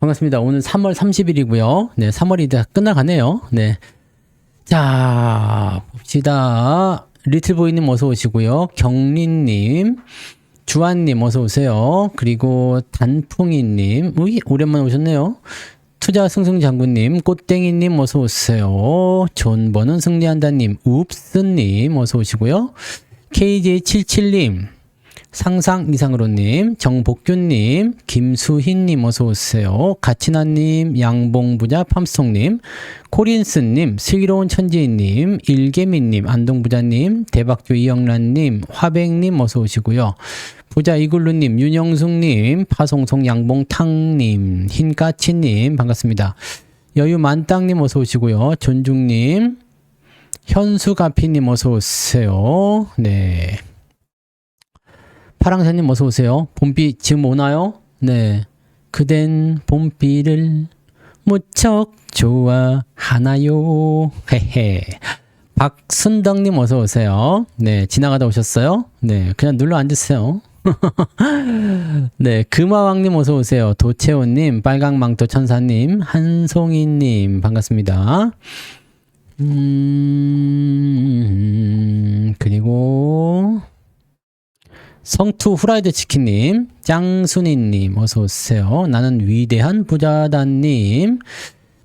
반갑습니다. 오늘 3월 30일이고요. 네, 3월이 다 끝나가네요. 네. 자, 봅시다. 리틀보이님 어서 오시고요. 경린님, 주한님 어서 오세요. 그리고 단풍이님, 오랜만에 오셨네요. 투자 승승장군님, 꽃땡이님 어서 오세요. 존버는 승리한다님, 웁스님 어서 오시고요. KJ77님, 상상 이상으로님, 정복균님, 김수희님 어서 오세요. 가치나님, 양봉부자 팜송님, 코린스님, 슬기로운 천지인님, 일개미님, 안동부자님, 대박조 이영란님, 화백님 어서 오시고요. 부자 이글루님, 윤영숙님, 파송송 양봉탕님, 흰까치님 반갑습니다. 여유만땅님 어서 오시고요. 존중님, 현수가피님 어서 오세요. 네. 파랑새님 어서 오세요. 봄비 지금 오나요? 네. 그댄 봄비를 무척 좋아하나요? 헤헤. 박순덕님 어서 오세요. 네. 지나가다 오셨어요? 네. 그냥 눌러 앉으세요. 네. 금화왕님 어서 오세요. 도채호님, 빨강망토 천사님, 한송이님 반갑습니다. 그리고 성투 후라이드 치킨님, 짱순이님 어서오세요. 나는 위대한 부자다님,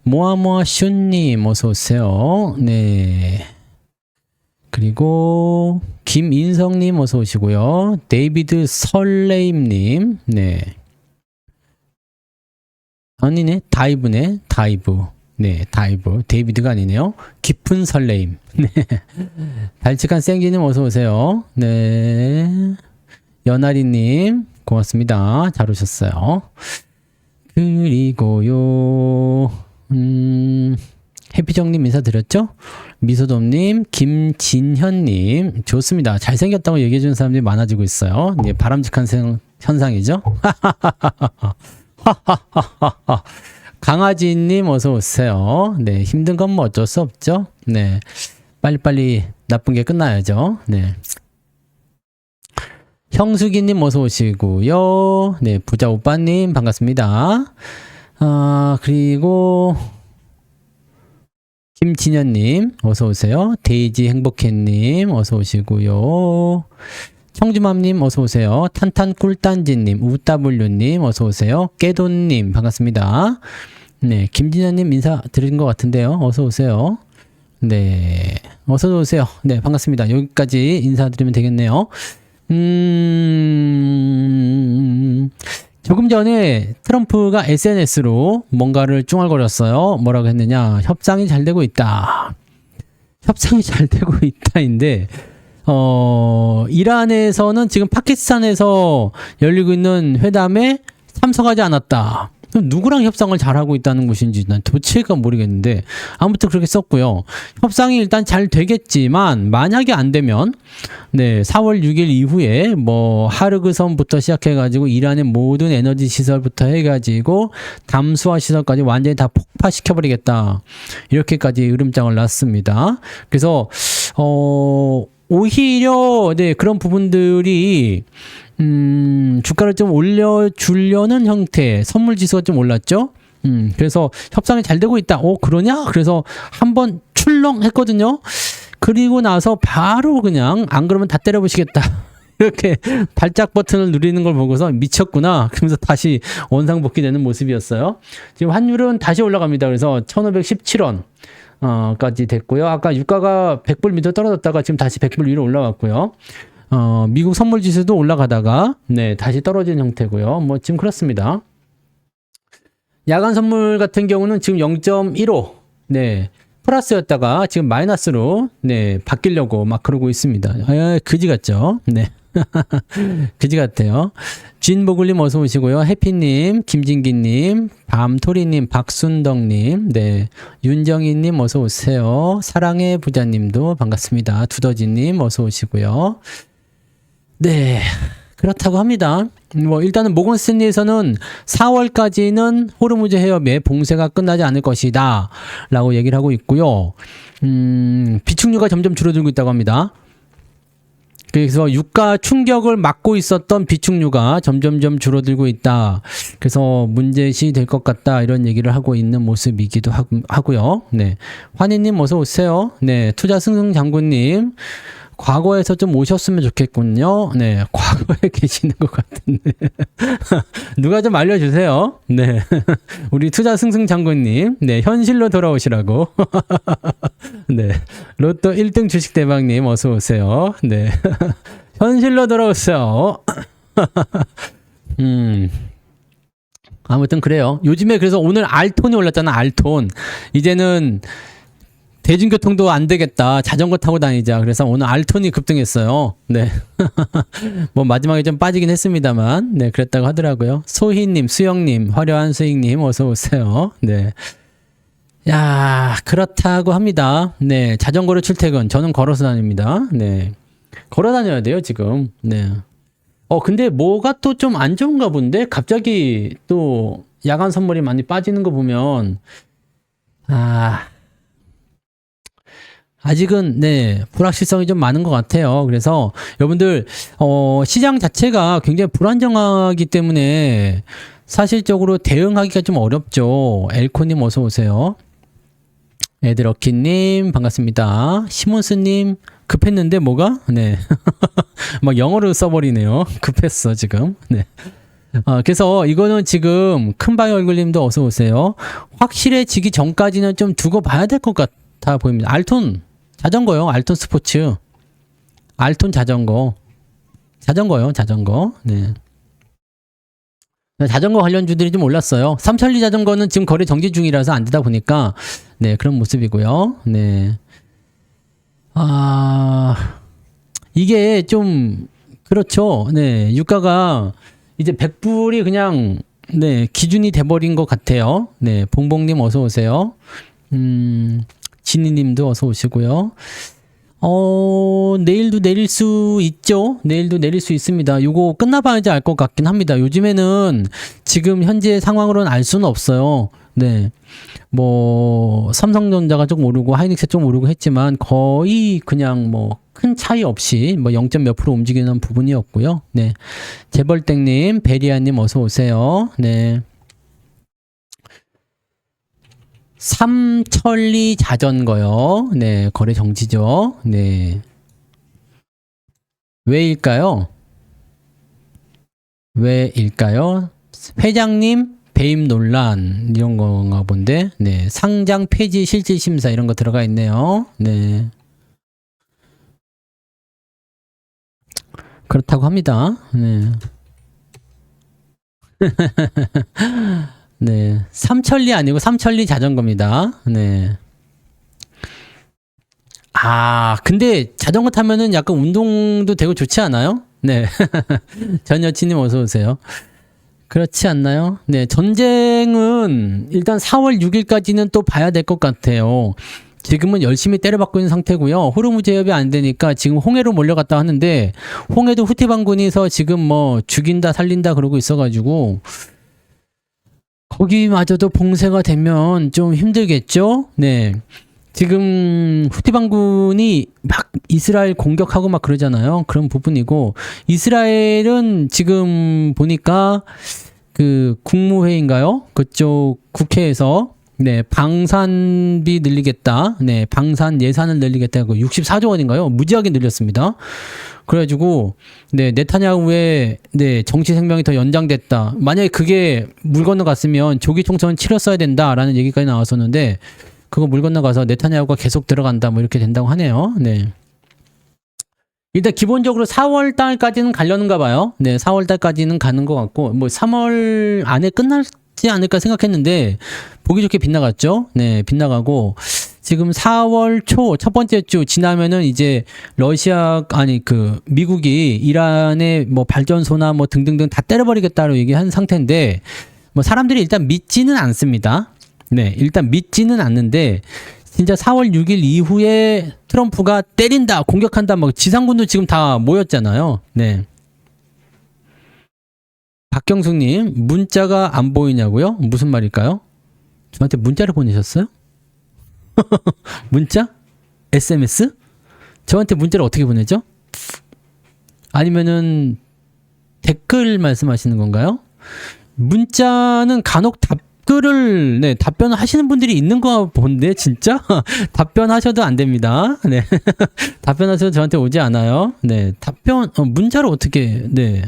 모아모아슌님 어서오세요. 네. 그리고 김인성님 어서오시고요. 데이비드 설레임님, 네. 아니네, 다이브네, 다이브. 네, 다이브. 데이비드가 아니네요. 깊은 설레임. 네. 발칙한 생기님 어서오세요. 네. 연아리님 고맙습니다. 잘 오셨어요. 그리고요 해피정님 인사드렸죠? 미소돔님, 김진현님 좋습니다. 잘생겼다고 얘기해주는 사람들이 많아지고 있어요. 네, 바람직한 현상이죠. 강아지님 어서 오세요. 네, 힘든 건 뭐 어쩔 수 없죠. 네, 빨리빨리 나쁜 게 끝나야죠. 네. 형수기님 어서 오시고요. 네, 부자 오빠님 반갑습니다. 그리고 김진현님 어서 오세요. 데이지 행복해님 어서 오시고요. 청주맘님 어서 오세요. 탄탄꿀단지님, 우따블류님 어서 오세요. 깨돈님 반갑습니다. 네, 김진현님 인사 드린 것 같은데요. 어서 오세요. 네, 어서 오세요. 네, 반갑습니다. 여기까지 인사드리면 되겠네요. 조금 전에 트럼프가 SNS로 뭔가를 쭝얼거렸어요. 뭐라고 했느냐? 협상이 잘 되고 있다. 협상이 잘 되고 있다인데, 이란에서는 지금 파키스탄에서 열리고 있는 회담에 참석하지 않았다. 누구랑 협상을 잘하고 있다는 것인지 난 도대체가 모르겠는데 아무튼 그렇게 썼고요. 협상이 일단 잘 되겠지만 만약에 안 되면 네, 4월 6일 이후에 뭐 하르그 섬부터 시작해가지고 이란의 모든 에너지 시설부터 해가지고 담수화 시설까지 완전히 다 폭파시켜버리겠다. 이렇게까지 으름장을 놨습니다. 그래서 오히려 네, 그런 부분들이 주가를 좀 올려주려는 형태, 선물 지수가 좀 올랐죠? 그래서 협상이 잘 되고 있다. 그러냐? 그래서 한번 출렁했거든요. 그리고 나서 바로 그냥 안 그러면 다 때려보시겠다. 이렇게 발작 버튼을 누리는 걸 보고서 미쳤구나. 그러면서 다시 원상복귀되는 모습이었어요. 지금 환율은 다시 올라갑니다. 그래서 1517원. 까지 됐고요. 아까 유가가 100불 밑으로 떨어졌다가 지금 다시 100불 위로 올라왔고요. 미국 선물 지수도 올라가다가 네, 다시 떨어진 형태고요. 뭐 지금 그렇습니다. 야간 선물 같은 경우는 지금 0.15 네, 플러스였다가 지금 마이너스로 네, 바뀌려고 막 그러고 있습니다. 그지 같죠? 네. 그지 같아요. 진보글님 어서 오시고요. 해피님, 김진기님, 밤토리님, 박순덕님, 네, 윤정희님 어서 오세요. 사랑의 부자님도 반갑습니다. 두더지님 어서 오시고요. 네, 그렇다고 합니다. 뭐 일단은 모건스탠리에서는 4월까지는 호르무즈 해협의 봉쇄가 끝나지 않을 것이다 라고 얘기를 하고 있고요. 비축류가 점점 줄어들고 있다고 합니다. 그래서 유가 충격을 막고 있었던 비축류가 점점점 줄어들고 있다. 그래서 문제시 될 것 같다. 이런 얘기를 하고 있는 모습이기도 하고요. 네. 환희님 어서 오세요. 네. 투자 승승 장군님. 과거에서 좀 오셨으면 좋겠군요. 네, 과거에 계시는 것 같은데. 누가 좀 알려주세요. 네. 우리 투자 승승 장군님. 네, 현실로 돌아오시라고. 네. 로또 1등 주식 대박님, 어서 오세요. 네. 현실로 돌아오세요. 아무튼 그래요. 요즘에 그래서 오늘 알톤이 올랐잖아, 알톤. 이제는 대중교통도 안 되겠다. 자전거 타고 다니자. 그래서 오늘 알톤이 급등했어요. 네. 뭐 마지막에 좀 빠지긴 했습니다만, 네, 그랬다고 하더라고요. 소희님, 수영님, 화려한 수익님, 어서 오세요. 네. 야, 그렇다고 합니다. 네. 자전거로 출퇴근. 저는 걸어서 다닙니다. 네. 걸어 다녀야 돼요, 지금. 네. 근데 뭐가 또 좀 안 좋은가 본데? 갑자기 또 야간 선물이 많이 빠지는 거 보면, 아직은 네 불확실성이 좀 많은 것 같아요. 그래서 여러분들 시장 자체가 굉장히 불안정하기 때문에 사실적으로 대응하기가 좀 어렵죠. 엘코님 어서 오세요. 에드러키님 반갑습니다. 시몬스님 급했는데 뭐가? 네. 막 영어로 써버리네요. 급했어 지금. 네. 그래서 이거는 지금 큰바위 얼굴님도 어서 오세요. 확실해지기 전까지는 좀 두고 봐야 될 것 같아 보입니다. 알톤 자전거요. 알톤 스포츠. 알톤 자전거. 자전거요. 자전거. 네. 자전거 관련주들이 좀 올랐어요. 삼천리 자전거는 지금 거래 정지 중이라서 안 되다 보니까 네, 그런 모습이고요. 네. 이게 좀 그렇죠. 네. 유가가 이제 100불이 그냥 네, 기준이 돼 버린 것 같아요. 네. 봉봉님 어서 오세요. 지니님도 어서 오시고요. 내일도 내릴 수 있죠. 내일도 내릴 수 있습니다. 요거 끝나봐야지 알 것 같긴 합니다. 요즘에는 지금 현재 상황으로는 알 수는 없어요. 네. 뭐 삼성전자가 조금 오르고 하이닉스 좀 오르고 했지만 거의 그냥 뭐 큰 차이 없이 뭐 0. 몇 프로 움직이는 부분이었고요. 네. 재벌땡님, 베리아님 어서 오세요. 네. 삼천리 자전거요. 네, 거래 정지죠. 네. 왜일까요? 왜일까요? 회장님 배임 논란 이런 건가 본데. 네, 상장 폐지 실질 심사 이런 거 들어가 있네요. 네. 그렇다고 합니다. 네. 네. 삼천리 아니고 삼천리 자전거입니다. 네. 근데 자전거 타면은 약간 운동도 되고 좋지 않아요? 네. 전 여친님 어서 오세요. 그렇지 않나요? 네. 전쟁은 일단 4월 6일까지는 또 봐야 될 것 같아요. 지금은 열심히 때려박고 있는 상태고요. 호르무 제협이 안 되니까 지금 홍해로 몰려갔다 하는데 홍해도 후티 반군이서 지금 뭐 죽인다 살린다 그러고 있어가지고 거기마저도 봉쇄가 되면 좀 힘들겠죠? 네. 지금 후티 반군이 막 이스라엘 공격하고 막 그러잖아요. 그런 부분이고 이스라엘은 지금 보니까 그 국무회의인가요? 그쪽 국회에서 네, 방산비 늘리겠다. 네, 방산 예산을 늘리겠다고 64조 원인가요? 무지하게 늘렸습니다. 그래가지고 네, 네타냐후의 네, 정치 생명이 더 연장됐다. 만약에 그게 물 건너갔으면 조기 총선 치렀어야 된다라는 얘기까지 나왔었는데 그거 물 건너가서 네타냐후가 계속 들어간다 뭐 이렇게 된다고 하네요. 네. 일단 기본적으로 4월 달까지는 가려는가 봐요. 네, 4월 달까지는 가는 것 같고 뭐 3월 안에 끝나지 않을까 생각했는데 보기 좋게 빗나갔죠. 네, 빗나가고 지금 4월 초 첫 번째 주 지나면은 이제 미국이 이란의 뭐 발전소나 뭐 등등등 다 때려버리겠다고 얘기한 상태인데 뭐 사람들이 일단 믿지는 않습니다. 네, 일단 믿지는 않는데 진짜 4월 6일 이후에 트럼프가 때린다, 공격한다, 막 지상군도 지금 다 모였잖아요. 네. 박경숙님, 문자가 안 보이냐고요? 무슨 말일까요? 저한테 문자를 보내셨어요? 문자? SMS? 저한테 문자를 어떻게 보내죠? 아니면은 댓글 말씀하시는 건가요? 문자는 간혹 답글을, 네, 답변을 하시는 분들이 있는 거 본데, 진짜? 답변하셔도 안 됩니다. 네. 답변하셔도 저한테 오지 않아요. 네. 문자를 어떻게, 네.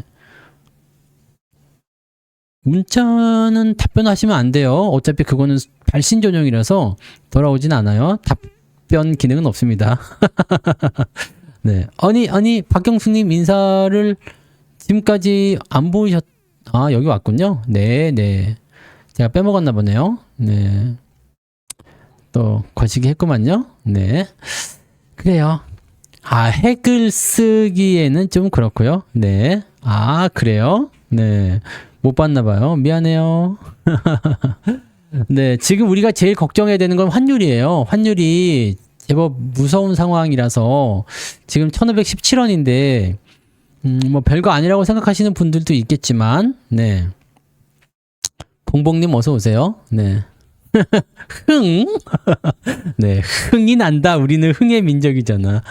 문자는 답변하시면 안 돼요. 어차피 그거는 발신 전용이라서 돌아오진 않아요. 답변 기능은 없습니다. 네. 아니, 박경수님 인사를 지금까지 안 여기 왔군요. 네. 제가 빼먹었나 보네요. 네. 또, 거시기 했구만요. 네. 그래요. 핵을 쓰기에는 좀 그렇고요. 네. 그래요? 네. 못 봤나 봐요. 미안해요. 네. 지금 우리가 제일 걱정해야 되는 건 환율이에요. 환율이 제법 무서운 상황이라서 지금 1517원인데, 뭐 별거 아니라고 생각하시는 분들도 있겠지만, 네. 봉봉님 어서 오세요. 네. 네. 흥이 난다. 우리는 흥의 민족이잖아.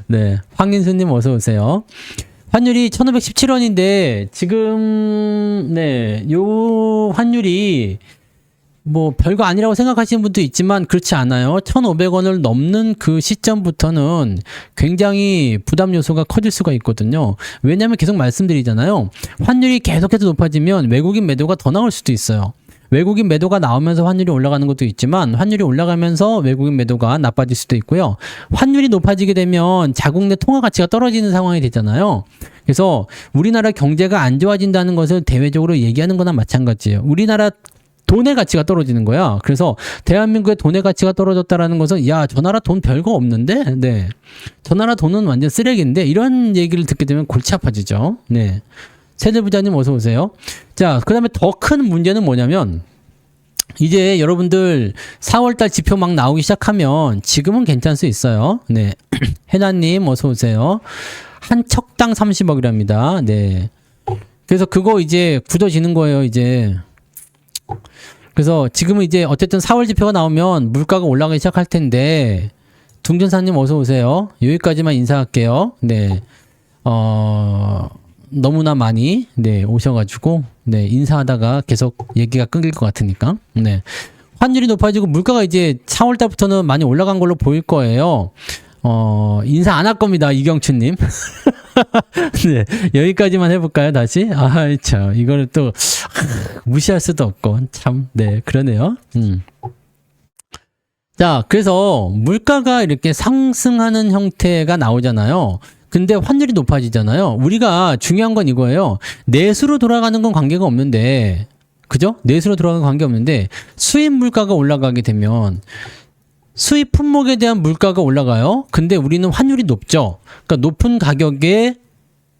네. 황인수님 어서 오세요. 환율이 1517원인데 지금 네, 요 환율이 뭐 별거 아니라고 생각하시는 분도 있지만 그렇지 않아요. 1,500원을 넘는 그 시점부터는 굉장히 부담 요소가 커질 수가 있거든요. 왜냐하면 계속 말씀드리잖아요. 환율이 계속해서 높아지면 외국인 매도가 더 나올 수도 있어요. 외국인 매도가 나오면서 환율이 올라가는 것도 있지만 환율이 올라가면서 외국인 매도가 나빠질 수도 있고요. 환율이 높아지게 되면 자국 내 통화 가치가 떨어지는 상황이 되잖아요. 그래서 우리나라 경제가 안 좋아진다는 것을 대외적으로 얘기하는 거나 마찬가지예요. 우리나라 돈의 가치가 떨어지는 거야. 그래서 대한민국의 돈의 가치가 떨어졌다라는 것은 야, 저 나라 돈 별거 없는데? 네. 저 나라 돈은 완전 쓰레기인데? 이런 얘기를 듣게 되면 골치 아파지죠. 네. 세대부자님 어서 오세요. 자, 그 다음에 더 큰 문제는 뭐냐면 이제 여러분들 4월달 지표 막 나오기 시작하면 지금은 괜찮을 수 있어요. 네. 해나님 어서 오세요. 한 척당 30억이랍니다. 네. 그래서 그거 이제 굳어지는 거예요, 이제. 그래서 지금은 이제 어쨌든 4월 지표가 나오면 물가가 올라가기 시작할 텐데 둥전사님 어서 오세요. 여기까지만 인사할게요. 네. 너무나 많이 네 오셔가지고 네 인사하다가 계속 얘기가 끊길 것 같으니까 네 환율이 높아지고 물가가 이제 4월 달부터는 많이 올라간 걸로 보일 거예요. 인사 안 할 겁니다, 이경춘님. 네 여기까지만 해볼까요, 다시? 참 이거를 또 무시할 수도 없고 참 네 그러네요. 자, 그래서 물가가 이렇게 상승하는 형태가 나오잖아요. 근데 환율이 높아지잖아요. 우리가 중요한 건 이거예요. 내수로 돌아가는 건 관계가 없는데, 그죠? 내수로 돌아가는 건 관계 없는데, 수입 물가가 올라가게 되면, 수입 품목에 대한 물가가 올라가요. 근데 우리는 환율이 높죠. 그러니까 높은 가격에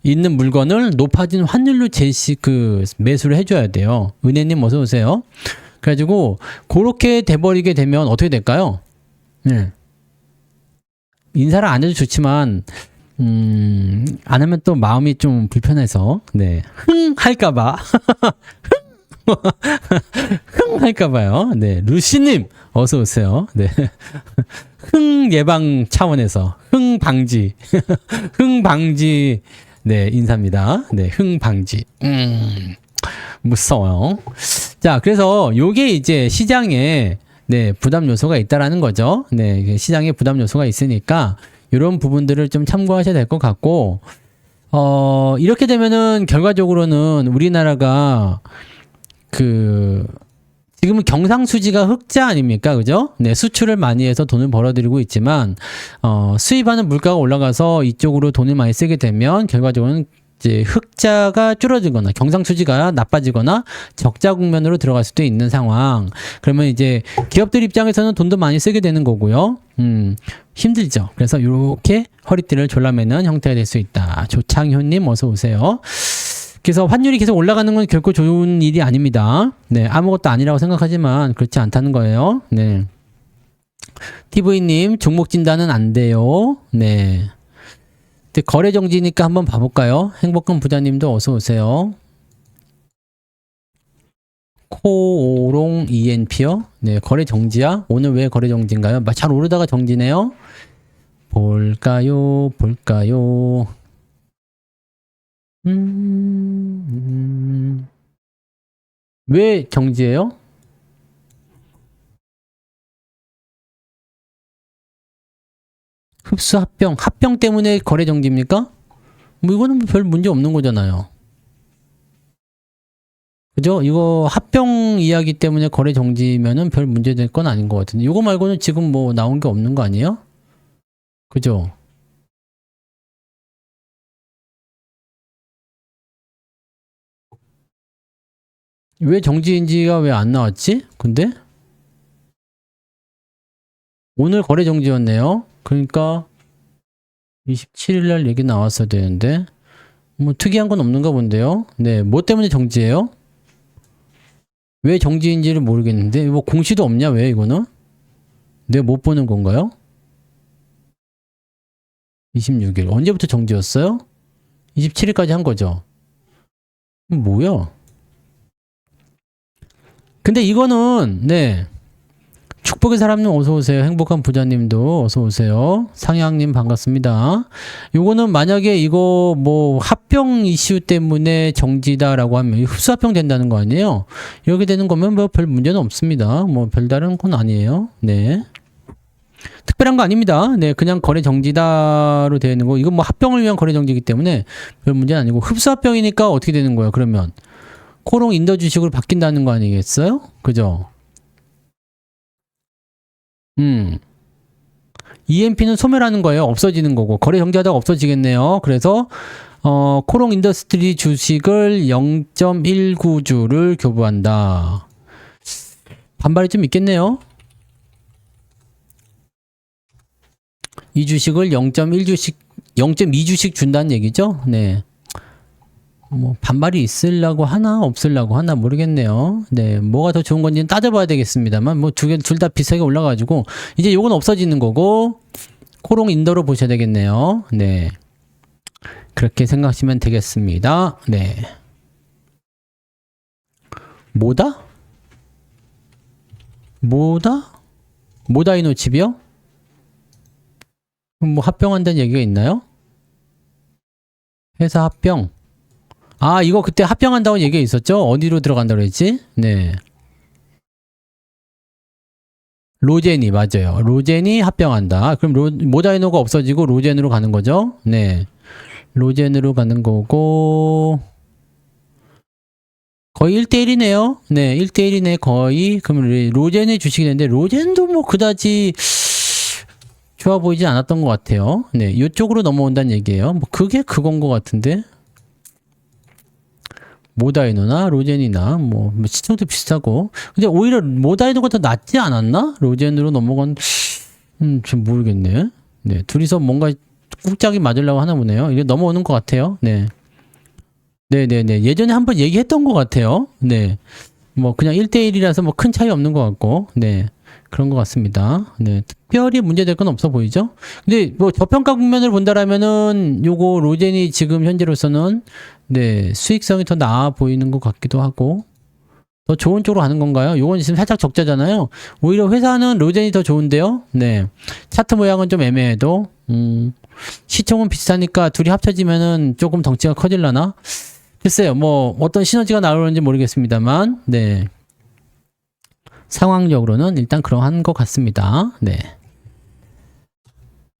있는 물건을 높아진 환율로 매수를 해줘야 돼요. 은혜님 어서 오세요. 그래가지고, 그렇게 돼버리게 되면 어떻게 될까요? 네. 인사를 안 해도 좋지만, 안 하면 또 마음이 좀 불편해서, 네. 할까봐. 할까봐요. 네. 루시님, 어서오세요. 네. 예방 차원에서, 방지. 방지, 네, 인사입니다. 네, 방지. 무서워요. 자, 그래서 요게 이제 시장에, 네, 부담 요소가 있다라는 거죠. 네, 시장에 부담 요소가 있으니까, 이런 부분들을 좀 참고하셔야 될 것 같고, 이렇게 되면은 결과적으로는 우리나라가 지금은 경상수지가 흑자 아닙니까? 그죠? 네, 수출을 많이 해서 돈을 벌어들이고 있지만, 수입하는 물가가 올라가서 이쪽으로 돈을 많이 쓰게 되면 결과적으로는 이제 흑자가 줄어들거나 경상수지가 나빠지거나 적자 국면으로 들어갈 수도 있는 상황. 그러면 이제 기업들 입장에서는 돈도 많이 쓰게 되는 거고요. 힘들죠. 그래서 이렇게 허리띠를 졸라매는 형태가 될 수 있다. 조창효님 어서 오세요. 그래서 환율이 계속 올라가는 건 결코 좋은 일이 아닙니다. 네, 아무것도 아니라고 생각하지만 그렇지 않다는 거예요. 네. TV님 종목 진단은 안 돼요. 네. 거래 정지니까 한번 봐볼까요? 행복한 부자님도 어서 오세요. 코오롱 ENP요? 네, 거래 정지야? 오늘 왜 거래 정지인가요? 잘 오르다가 정지네요. 볼까요? 왜 정지예요? 흡수 합병 때문에 거래 정지입니까? 뭐 이거는 별 문제 없는 거잖아요. 그죠? 이거 합병 이야기 때문에 거래 정지면은 별 문제 될 건 아닌 것 같은데 이거 말고는 지금 뭐 나온 게 없는 거 아니에요? 그죠? 왜 정지인지가 왜 안 나왔지? 근데 오늘 거래 정지였네요. 그러니까 27일 날 얘기 나왔어야 되는데 뭐 특이한 건 없는가 본데요. 네, 뭐 때문에 정지예요? 왜 정지인지를 모르겠는데 뭐 공시도 없냐 왜 이거는? 내가 못 보는 건가요? 26일 언제부터 정지였어요? 27일까지 한 거죠. 뭐야? 근데 이거는 네 축복의 사람님 어서 오세요. 행복한 부자님도 어서 오세요. 상향님 반갑습니다. 요거는 만약에 이거 뭐 합병 이슈 때문에 정지다라고 하면 흡수 합병 된다는 거 아니에요? 이렇게 되는 거면 뭐 별 문제는 없습니다. 뭐 별다른 건 아니에요. 네. 특별한 거 아닙니다. 네, 그냥 거래 정지다로 되어 있는 거. 이건 뭐 합병을 위한 거래 정지이기 때문에 별 문제는 아니고 흡수 합병이니까 어떻게 되는 거예요? 그러면 코롱 인더 주식으로 바뀐다는 거 아니겠어요? 그죠? EMP는 소멸하는 거예요. 없어지는 거고 거래 정지하다가 없어지겠네요. 그래서 코롱 인더스트리 주식을 0.19주를 교부한다. 반발이 좀 있겠네요. 이 주식을 0.1주씩 0.2주씩 준다는 얘기죠. 네. 뭐 반발이 있으려고 하나 없으려고 하나 모르겠네요. 네, 뭐가 더 좋은 건지는 따져봐야 되겠습니다만 뭐 둘 다 비싸게 올라가지고 이제 요건 없어지는 거고 코롱 인더로 보셔야 되겠네요. 네, 그렇게 생각하시면 되겠습니다. 네, 뭐다? 모다이노 칩이요? 뭐 합병한다는 얘기가 있나요? 회사 합병. 아, 이거 그때 합병한다고 얘기가 있었죠? 어디로 들어간다고 했지? 네. 로젠이, 맞아요. 로젠이 합병한다. 그럼 모다이노가 없어지고 로젠으로 가는 거죠? 네. 로젠으로 가는 거고, 거의 1대1이네요. 네, 1대1이네, 거의. 그럼 로젠의 주식이 되는데, 로젠도 뭐 그다지 좋아 보이지 않았던 것 같아요. 네, 이쪽으로 넘어온다는 얘기예요. 뭐 그게 그건 것 같은데. 모다이노나 로젠이나 뭐 시청도 비슷하고 근데 오히려 모다이노가 더 낫지 않았나? 로젠으로 넘어간 좀 모르겠네. 네, 둘이서 뭔가 꾹짝이 맞으려고 하나 보네요. 이게 넘어오는 것 같아요. 네, 네네네. 예전에 한번 얘기했던 것 같아요. 네, 뭐 그냥 1대1이라서 뭐 큰 차이 없는 것 같고 네, 그런 것 같습니다. 네, 특별히 문제될 건 없어 보이죠? 근데 뭐 저평가 국면을 본다라면은 요거 로젠이 지금 현재로서는 네, 수익성이 더 나아 보이는 것 같기도 하고 더 좋은 쪽으로 가는 건가요? 요건 지금 살짝 적자잖아요. 오히려 회사는 로젠이 더 좋은데요. 네, 차트 모양은 좀 애매해도 시총은 비슷하니까 둘이 합쳐지면은 조금 덩치가 커질라나? 글쎄요, 뭐 어떤 시너지가 나오는지 모르겠습니다만 네, 상황적으로는 일단 그러한 것 같습니다. 네.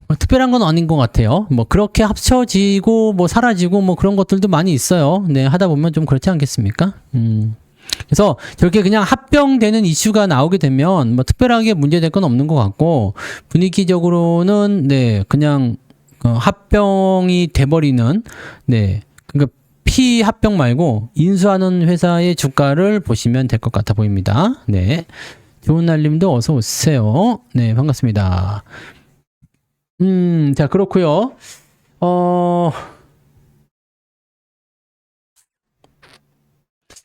뭐 특별한 건 아닌 것 같아요. 뭐 그렇게 합쳐지고 뭐 사라지고 뭐 그런 것들도 많이 있어요. 네, 하다 보면 좀 그렇지 않겠습니까? 그래서 저렇게 그냥 합병되는 이슈가 나오게 되면 뭐 특별하게 문제될 건 없는 것 같고 분위기적으로는 네, 그냥 합병이 돼버리는 네, 그러니까 피합병 말고 인수하는 회사의 주가를 보시면 될 것 같아 보입니다. 네, 좋은 날님도 어서 오세요. 네, 반갑습니다. 자, 그렇고요.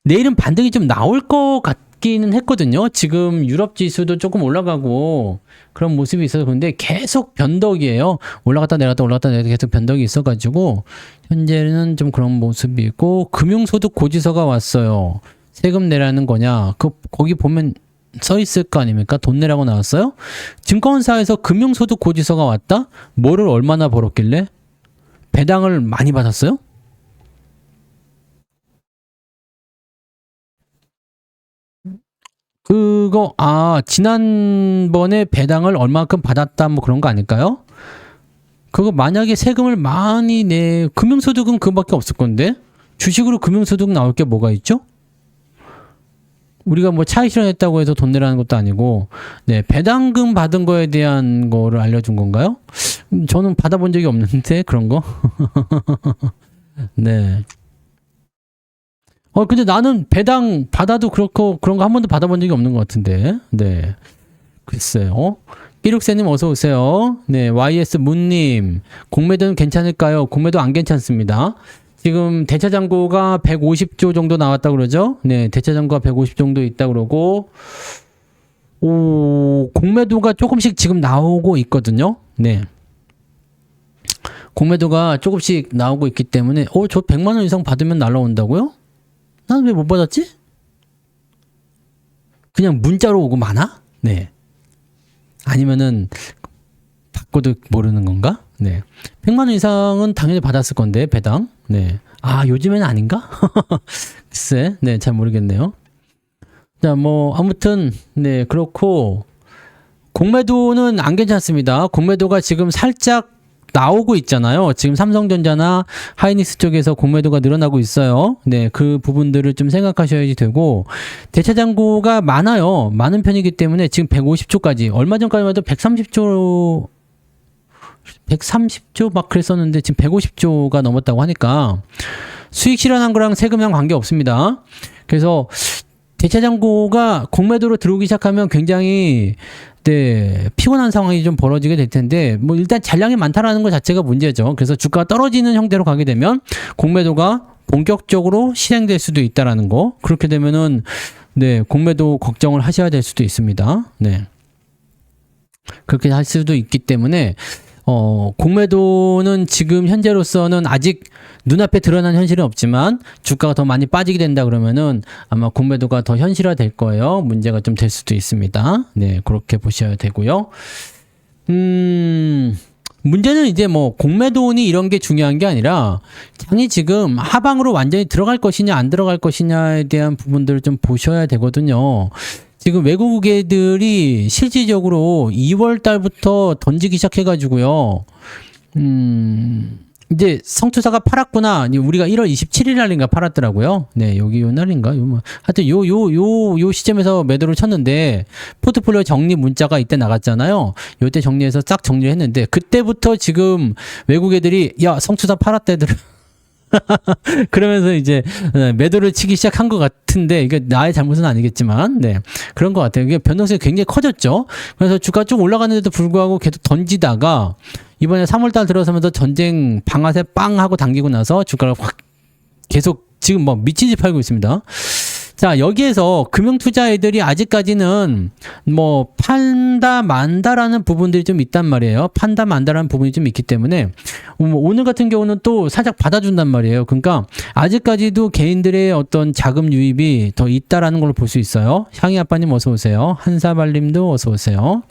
내일은 반등이 좀 나올 것 같기는 했거든요. 지금 유럽 지수도 조금 올라가고 그런 모습이 있어서 그런데 계속 변덕이에요. 올라갔다 내려갔다 올라갔다 내려갔다 계속 변덕이 있어가지고 현재는 좀 그런 모습이고 금융소득 고지서가 왔어요. 세금 내라는 거냐? 거기 보면 써 있을 거 아닙니까? 돈 내라고 나왔어요? 증권사에서 금융소득 고지서가 왔다? 뭐를 얼마나 벌었길래? 배당을 많이 받았어요? 그거 지난번에 배당을 얼마큼 받았다 뭐 그런 거 아닐까요? 그거 만약에 세금을 많이 금융소득은 그거밖에 없을 건데 주식으로 금융소득 나올 게 뭐가 있죠? 우리가 뭐 차익 실현했다고 해서 돈 내라는 것도 아니고, 네, 배당금 받은 거에 대한 거를 알려준 건가요? 저는 받아본 적이 없는데, 그런 거. 네. 근데 나는 배당 받아도 그렇고, 그런 거 한 번도 받아본 적이 없는 것 같은데, 네. 글쎄요. 끼룩새님 어서 오세요. 네, YS 문님, 공매도는 괜찮을까요? 공매도 안 괜찮습니다. 지금 대차장고가 150조 정도 나왔다 그러죠? 네, 대차장고가 150 정도 있다 그러고, 공매도가 조금씩 지금 나오고 있거든요. 네. 공매도가 조금씩 나오고 있기 때문에, 저 100만 원 이상 받으면 날라온다고요? 난 왜 못 받았지? 그냥 문자로 오고 마나? 네. 아니면은, 받고도 모르는 건가? 네. 100만 원 이상은 당연히 받았을 건데, 배당. 네. 요즘에는 아닌가? 글쎄, 네, 잘 모르겠네요. 자, 뭐, 아무튼, 네, 그렇고, 공매도는 안 괜찮습니다. 공매도가 지금 살짝 나오고 있잖아요. 지금 삼성전자나 하이닉스 쪽에서 공매도가 늘어나고 있어요. 네, 그 부분들을 좀 생각하셔야지 되고, 대차장고가 많아요. 많은 편이기 때문에 지금 150조까지, 얼마 전까지만 해도 130조 막 그랬었는데 지금 150조가 넘었다고 하니까 수익 실현한 거랑 세금이랑 관계 없습니다. 그래서 대차장고가 공매도로 들어오기 시작하면 굉장히 피곤한 상황이 좀 벌어지게 될 텐데, 뭐 일단 잔량이 많다라는 것 자체가 문제죠. 그래서 주가가 떨어지는 형태로 가게 되면 공매도가 본격적으로 실행될 수도 있다라는 거. 그렇게 되면은 공매도 걱정을 하셔야 될 수도 있습니다. 네. 그렇게 할 수도 있기 때문에 공매도는 지금 현재로서는 아직 눈앞에 드러난 현실은 없지만 주가가 더 많이 빠지게 된다 그러면은 아마 공매도가 더 현실화 될 거예요. 문제가 좀 될 수도 있습니다. 네, 그렇게 보셔야 되고요. 문제는 이제 뭐 공매도니 이런 게 중요한 게 아니라 장이 지금 하방으로 완전히 들어갈 것이냐 안 들어갈 것이냐에 대한 부분들을 좀 보셔야 되거든요. 지금 외국애들이 실질적으로 2월 달부터 던지기 시작해가지고요. 이제 성투사가 팔았구나. 우리가 1월 27일 날인가 팔았더라고요. 네, 여기 요 날인가? 하여튼 요 시점에서 매도를 쳤는데, 포트폴리오 정리 문자가 이때 나갔잖아요. 요때 정리해서 싹 정리를 했는데, 그때부터 지금 외국애들이, 야, 성투사 팔았대들. 그러면서 이제 매도를 치기 시작한 것 같은데, 이게 나의 잘못은 아니겠지만, 네, 그런 것 같아요. 이게 변동성이 굉장히 커졌죠. 그래서 주가 쭉 올라가는데도 불구하고 계속 던지다가 이번에 3월달 들어서면서 전쟁 방아쇠 빵 하고 당기고 나서 주가가 확 계속 지금 뭐 미친 듯이 팔고 있습니다. 자, 여기에서 금융투자 애들이 아직까지는 뭐 판다 만다라는 부분들이 좀 있단 말이에요. 판다 만다라는 부분이 좀 있기 때문에 오늘 같은 경우는 또 살짝 받아준단 말이에요. 그러니까 아직까지도 개인들의 어떤 자금 유입이 더 있다라는 걸 볼 수 있어요. 향이 아빠님 어서 오세요. 한사발님도 어서 오세요.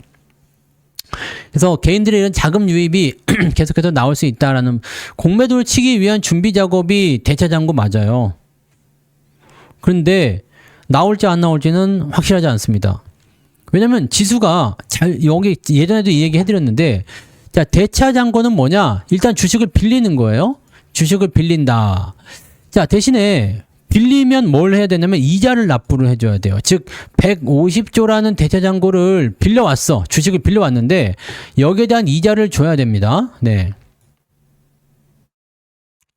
그래서 개인들의 이런 자금 유입이 계속해서 나올 수 있다라는, 공매도를 치기 위한 준비 작업이 대차장고 맞아요. 그런데 나올지 안 나올지는 확실하지 않습니다. 왜냐면 지수가 여기 예전에도 이 얘기 해드렸는데, 자, 대차장고는 뭐냐? 일단 주식을 빌리는 거예요. 주식을 빌린다. 자, 대신에 빌리면 뭘 해야 되냐면 이자를 납부를 해줘야 돼요. 즉 150조라는 대차장고를 빌려왔어. 주식을 빌려왔는데 여기에 대한 이자를 줘야 됩니다. 네.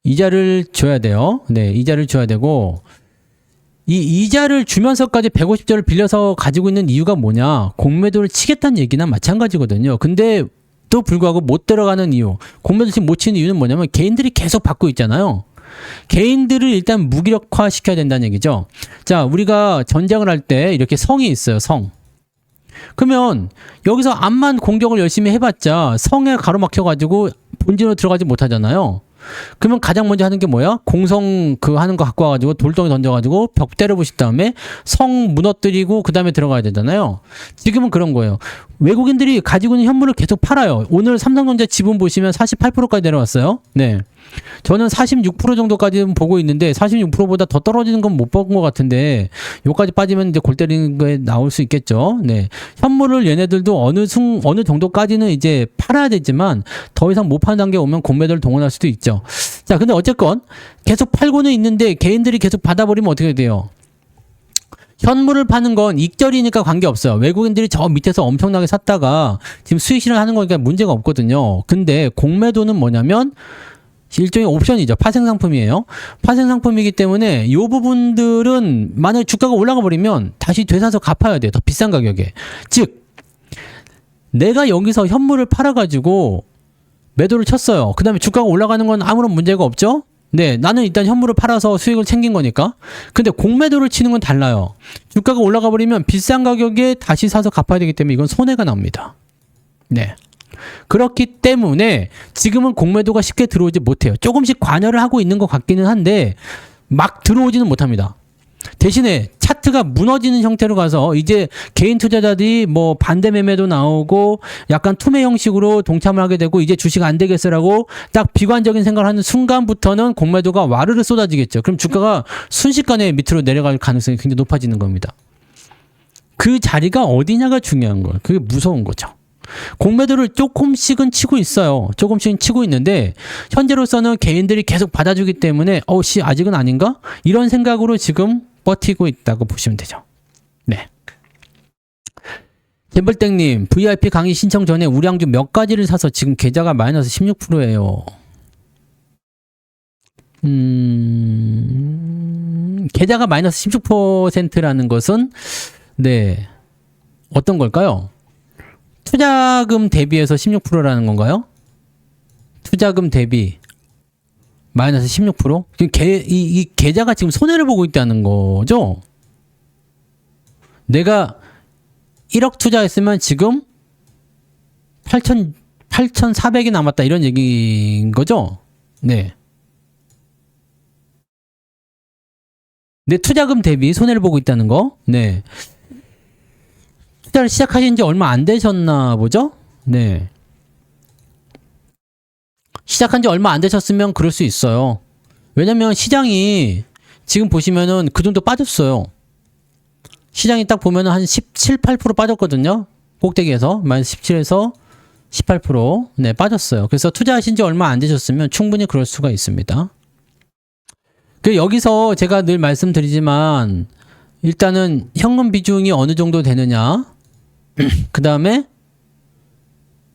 이자를 줘야 돼요. 네, 이자를 줘야 되고, 이 이자를 주면서까지 150조를 빌려서 가지고 있는 이유가 뭐냐? 공매도를 치겠다는 얘기나 마찬가지거든요. 근데 또 불구하고 못 들어가는 이유, 공매도 지금 못 치는 이유는 뭐냐면 개인들이 계속 받고 있잖아요. 개인들을 일단 무기력화 시켜야 된다는 얘기죠. 자, 우리가 전쟁을 할 때 이렇게 성이 있어요. 성. 그러면 여기서 암만 공격을 열심히 해봤자 성에 가로막혀가지고 본진으로 들어가지 못하잖아요. 그러면 가장 먼저 하는 게 뭐야? 공성 하는 거 갖고 와가지고 돌덩이 던져가지고 벽 때려부신 다음에 성 무너뜨리고 그 다음에 들어가야 되잖아요. 지금은 그런 거예요. 외국인들이 가지고 있는 현물을 계속 팔아요. 오늘 삼성전자 지분 보시면 48%까지 내려왔어요. 네. 저는 46% 정도까지 보고 있는데 46%보다 더 떨어지는 건 못 본 것 같은데 요까지 빠지면 이제 골 때리는 거에 나올 수 있겠죠. 네. 현물을 얘네들도 어느 정도까지는 이제 팔아야 되지만 더 이상 못 파는 단계에 오면 공매도를 동원할 수도 있죠. 자, 근데 어쨌건 계속 팔고는 있는데 개인들이 계속 받아버리면 어떻게 돼요? 현물을 파는 건 익절이니까 관계없어요. 외국인들이 저 밑에서 엄청나게 샀다가 지금 수익 실현하는 거니까 문제가 없거든요. 근데 공매도는 뭐냐면 일종의 옵션이죠. 파생상품이에요. 파생상품이기 때문에 이 부분들은 만약에 주가가 올라가 버리면 다시 되사서 갚아야 돼요. 더 비싼 가격에. 즉 내가 여기서 현물을 팔아가지고 매도를 쳤어요. 그 다음에 주가가 올라가는 건 아무런 문제가 없죠. 네, 나는 일단 현물을 팔아서 수익을 챙긴 거니까. 근데 공매도를 치는 건 달라요. 주가가 올라가 버리면 비싼 가격에 다시 사서 갚아야 되기 때문에 이건 손해가 납니다. 네. 그렇기 때문에 지금은 공매도가 쉽게 들어오지 못해요. 조금씩 관여를 하고 있는 것 같기는 한데 막 들어오지는 못합니다. 대신에 차트가 무너지는 형태로 가서 이제 개인 투자자들이 뭐 반대 매매도 나오고 약간 투매 형식으로 동참을 하게 되고 이제 주식 안 되겠어라고 딱 비관적인 생각을 하는 순간부터는 공매도가 와르르 쏟아지겠죠. 그럼 주가가 순식간에 밑으로 내려갈 가능성이 굉장히 높아지는 겁니다. 그 자리가 어디냐가 중요한 거예요. 그게 무서운 거죠. 공매도를 조금씩은 치고 있어요. 조금씩은 치고 있는데 현재로서는 개인들이 계속 받아주기 때문에 아직은 아닌가? 이런 생각으로 지금 버티고 있다고 보시면 되죠. 네. 잼벌땡님, VIP 강의 신청 전에 우량주 몇 가지를 사서 지금 계좌가 마이너스 16%예요. 계좌가 마이너스 16%라는 것은 네, 어떤 걸까요? 투자금 대비해서 16%라는 건가요? 투자금 대비 마이너스 16%? 이 계좌가 지금 손해를 보고 있다는 거죠? 내가 1억 투자했으면 지금 8,400이 남았다 이런 얘기인 거죠? 네. 내 투자금 대비 손해를 보고 있다는 거? 네. 투자를 시작하신 지 얼마 안 되셨나 보죠? 네. 시작한 지 얼마 안 되셨으면 그럴 수 있어요. 왜냐면 시장이 지금 보시면은 그 정도 빠졌어요. 시장이 딱 보면은 한 17, 8% 빠졌거든요. 꼭대기에서. 마이너스 17에서 18% 네, 빠졌어요. 그래서 투자하신 지 얼마 안 되셨으면 충분히 그럴 수가 있습니다. 여기서 제가 늘 말씀드리지만 일단은 현금 비중이 어느 정도 되느냐 그 다음에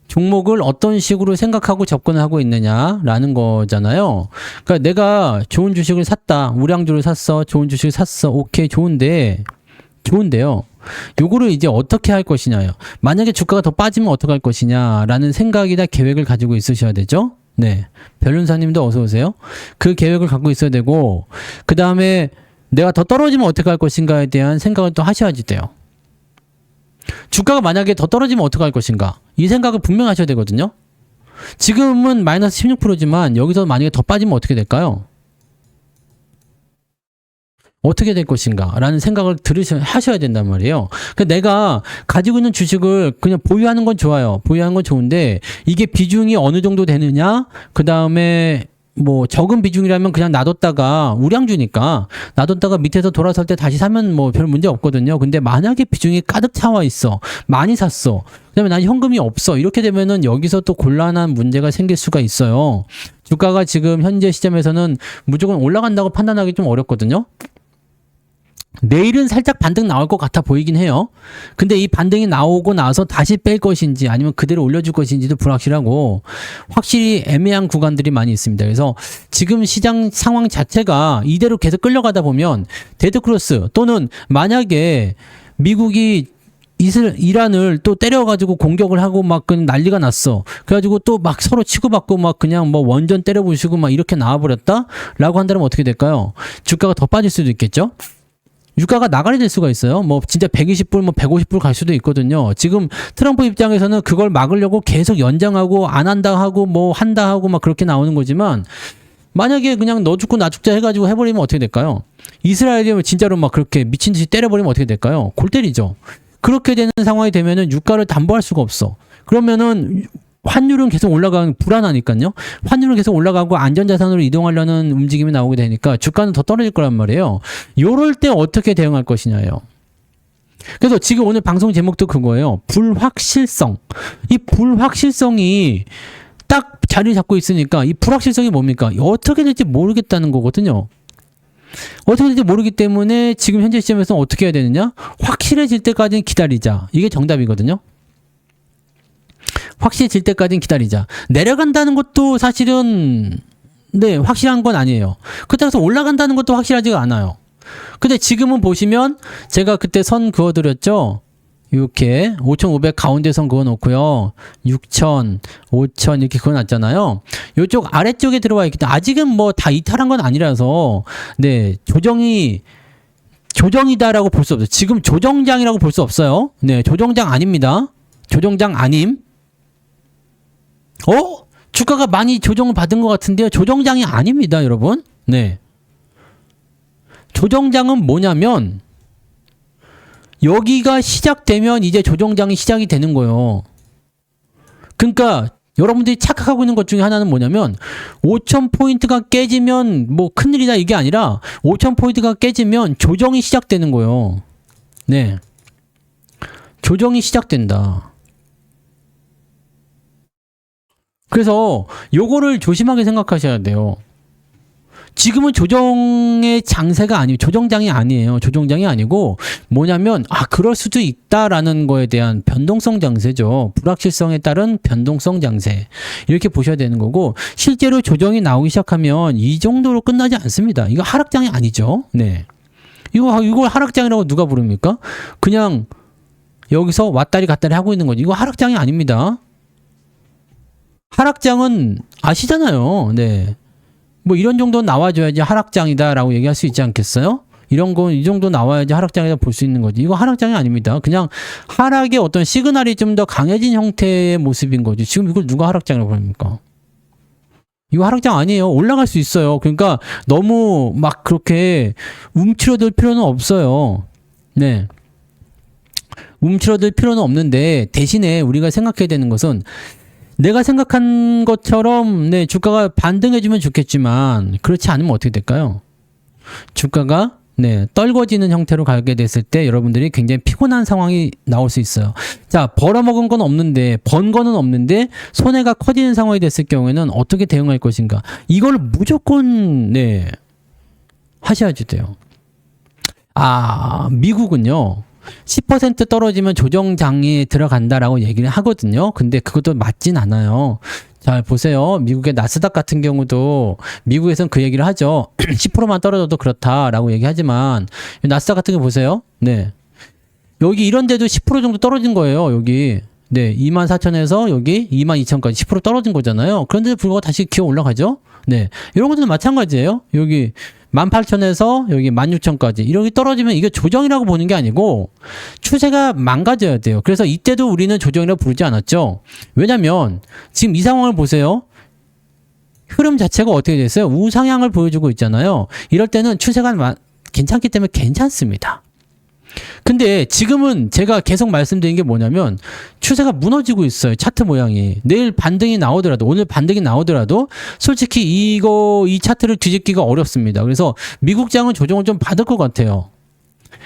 종목을 어떤 식으로 생각하고 접근을 하고 있느냐라는 거잖아요. 그러니까 내가 좋은 주식을 샀다. 우량주를 샀어. 좋은 주식을 샀어. 오케이. 좋은데요. 요거를 이제 어떻게 할 것이냐요. 만약에 주가가 더 빠지면 어떻게 할 것이냐라는 생각이나 계획을 가지고 있으셔야 되죠. 네. 변론사님도 어서 오세요. 그 계획을 갖고 있어야 되고 그 다음에 내가 더 떨어지면 어떻게 할 것인가에 대한 생각을 또 하셔야지 돼요. 주가가 만약에 더 떨어지면 어떻게 할 것인가 이 생각을 분명히 하셔야 되거든요. 지금은 마이너스 16%지만 여기서 만약에 더 빠지면 어떻게 될까요? 어떻게 될 것인가 라는 생각을 하셔야 된단 말이에요. 그러니까 내가 가지고 있는 주식을 그냥 보유하는 건 좋아요. 보유하는 건 좋은데 이게 비중이 어느 정도 되느냐 그 다음에 뭐 적은 비중이라면 그냥 놔뒀다가 우량주니까 놔뒀다가 밑에서 돌아설 때 다시 사면 뭐 별 문제 없거든요. 근데 만약에 비중이 가득 차와 있어. 많이 샀어. 그다음에 난 현금이 없어. 이렇게 되면은 여기서 또 곤란한 문제가 생길 수가 있어요. 주가가 지금 현재 시점에서는 무조건 올라간다고 판단하기 좀 어렵거든요. 내일은 살짝 반등 나올 것 같아 보이긴 해요. 근데 이 반등이 나오고 나서 다시 뺄 것인지 아니면 그대로 올려줄 것인지도 불확실하고 확실히 애매한 구간들이 많이 있습니다. 그래서 지금 시장 상황 자체가 이대로 계속 끌려가다 보면 데드크로스 또는 만약에 미국이 이란을 또 때려가지고 공격을 하고 막 난리가 났어. 그래가지고 또 막 서로 치고받고 막 그냥 뭐 원전 때려부시고 막 이렇게 나와버렸다? 라고 한다면 어떻게 될까요? 주가가 더 빠질 수도 있겠죠? 유가가 나가리 될 수가 있어요. 뭐 진짜 120불, 뭐 150불 갈 수도 있거든요. 지금 트럼프 입장에서는 그걸 막으려고 계속 연장하고 안 한다 하고 뭐 한다 하고 막 그렇게 나오는 거지만 만약에 그냥 너 죽고 나 죽자 해가지고 해버리면 어떻게 될까요? 이스라엘이 진짜로 막 그렇게 미친 듯이 때려버리면 어떻게 될까요? 골 때리죠. 그렇게 되는 상황이 되면은 유가를 담보할 수가 없어. 그러면은 환율은 계속 올라가는 불안하니까요. 환율은 계속 올라가고 안전자산으로 이동하려는 움직임이 나오게 되니까 주가는 더 떨어질 거란 말이에요. 요럴 때 어떻게 대응할 것이냐요. 그래서 지금 오늘 방송 제목도 그거예요. 불확실성. 이 불확실성이 딱 자리 잡고 있으니까 이 불확실성이 뭡니까? 어떻게 될지 모르겠다는 거거든요. 어떻게 될지 모르기 때문에 지금 현재 시점에서 어떻게 해야 되느냐? 확실해질 때까지는 기다리자. 이게 정답이거든요. 확실해질 때까지는 기다리자. 내려간다는 것도 사실은 확실한 건 아니에요. 그렇다고 해서 올라간다는 것도 확실하지가 않아요. 근데 지금은 보시면 제가 그때 선 그어드렸죠. 이렇게 5,500 가운데 선 그어놓고요. 6,000, 5,000 이렇게 그어놨잖아요. 이쪽 아래쪽에 들어와 있기 때문에 아직은 뭐 다 이탈한 건 아니라서 조정이다라고 볼 수 없어요. 지금 조정장이라고 볼 수 없어요. 조정장 아닙니다. 조정장 아님. 주가가 많이 조정을 받은 것 같은데요. 조정장이 아닙니다, 여러분. 조정장은 뭐냐면 여기가 시작되면 이제 조정장이 시작이 되는 거예요. 그러니까 여러분들이 착각하고 있는 것 중에 하나는 뭐냐면 5,000포인트가 깨지면 뭐 큰일이다 이게 아니라 5,000포인트가 깨지면 조정이 시작되는 거예요. 조정이 시작된다. 그래서 요거를 조심하게 생각하셔야 돼요. 지금은 조정의 장세가 아니에요. 조정장이 아니에요. 조정장이 아니고 뭐냐면 그럴 수도 있다라는 거에 대한 변동성 장세죠. 불확실성에 따른 변동성 장세. 이렇게 보셔야 되는 거고 실제로 조정이 나오기 시작하면 이 정도로 끝나지 않습니다. 이거 하락장이 아니죠. 이걸 하락장이라고 누가 부릅니까? 그냥 여기서 왔다리 갔다리 하고 있는 거지. 이거 하락장이 아닙니다. 하락장은 아시잖아요. 뭐 이런 정도 나와줘야지 하락장이다라고 얘기할 수 있지 않겠어요? 이 정도 나와야지 하락장이다 볼 수 있는 거지. 이거 하락장이 아닙니다. 그냥 하락의 어떤 시그널이 좀 더 강해진 형태의 모습인 거지. 지금 이걸 누가 하락장이라고 합니까? 이거 하락장 아니에요. 올라갈 수 있어요. 그러니까 너무 막 그렇게 움츠러들 필요는 없어요. 움츠러들 필요는 없는데 대신에 우리가 생각해야 되는 것은 내가 생각한 것처럼 주가가 반등해주면 좋겠지만 그렇지 않으면 어떻게 될까요? 주가가 떨궈지는 형태로 가게 됐을 때 여러분들이 굉장히 피곤한 상황이 나올 수 있어요. 자, 벌어먹은 건 없는데 번 거는 없는데 손해가 커지는 상황이 됐을 경우에는 어떻게 대응할 것인가? 이걸 무조건 하셔야지 돼요. 미국은요. 10% 떨어지면 조정장에 들어간다라고 얘기를 하거든요. 근데 그것도 맞진 않아요. 자, 보세요. 미국의 나스닥 같은 경우도 미국에서는 그 얘기를 하죠. 10%만 떨어져도 그렇다라고 얘기하지만 나스닥 같은 거 보세요. 여기 이런 데도 10% 정도 떨어진 거예요. 여기 24,000에서 여기 22,000까지 10% 떨어진 거잖아요. 그런데도 불구하고 다시 기어 올라가죠. 이런 것들은 마찬가지예요. 여기 18,000에서 여기 16,000까지 이렇게 떨어지면 이게 조정이라고 보는 게 아니고 추세가 망가져야 돼요. 그래서 이때도 우리는 조정이라고 부르지 않았죠. 왜냐면 지금 이 상황을 보세요. 흐름 자체가 어떻게 됐어요? 우상향을 보여주고 있잖아요. 이럴 때는 추세가 괜찮기 때문에 괜찮습니다. 근데 지금은 제가 계속 말씀드린 게 뭐냐면 추세가 무너지고 있어요. 차트 모양이. 내일 반등이 나오더라도 오늘 반등이 나오더라도 솔직히 이 차트를 뒤집기가 어렵습니다. 그래서 미국장은 조정을 좀 받을 것 같아요.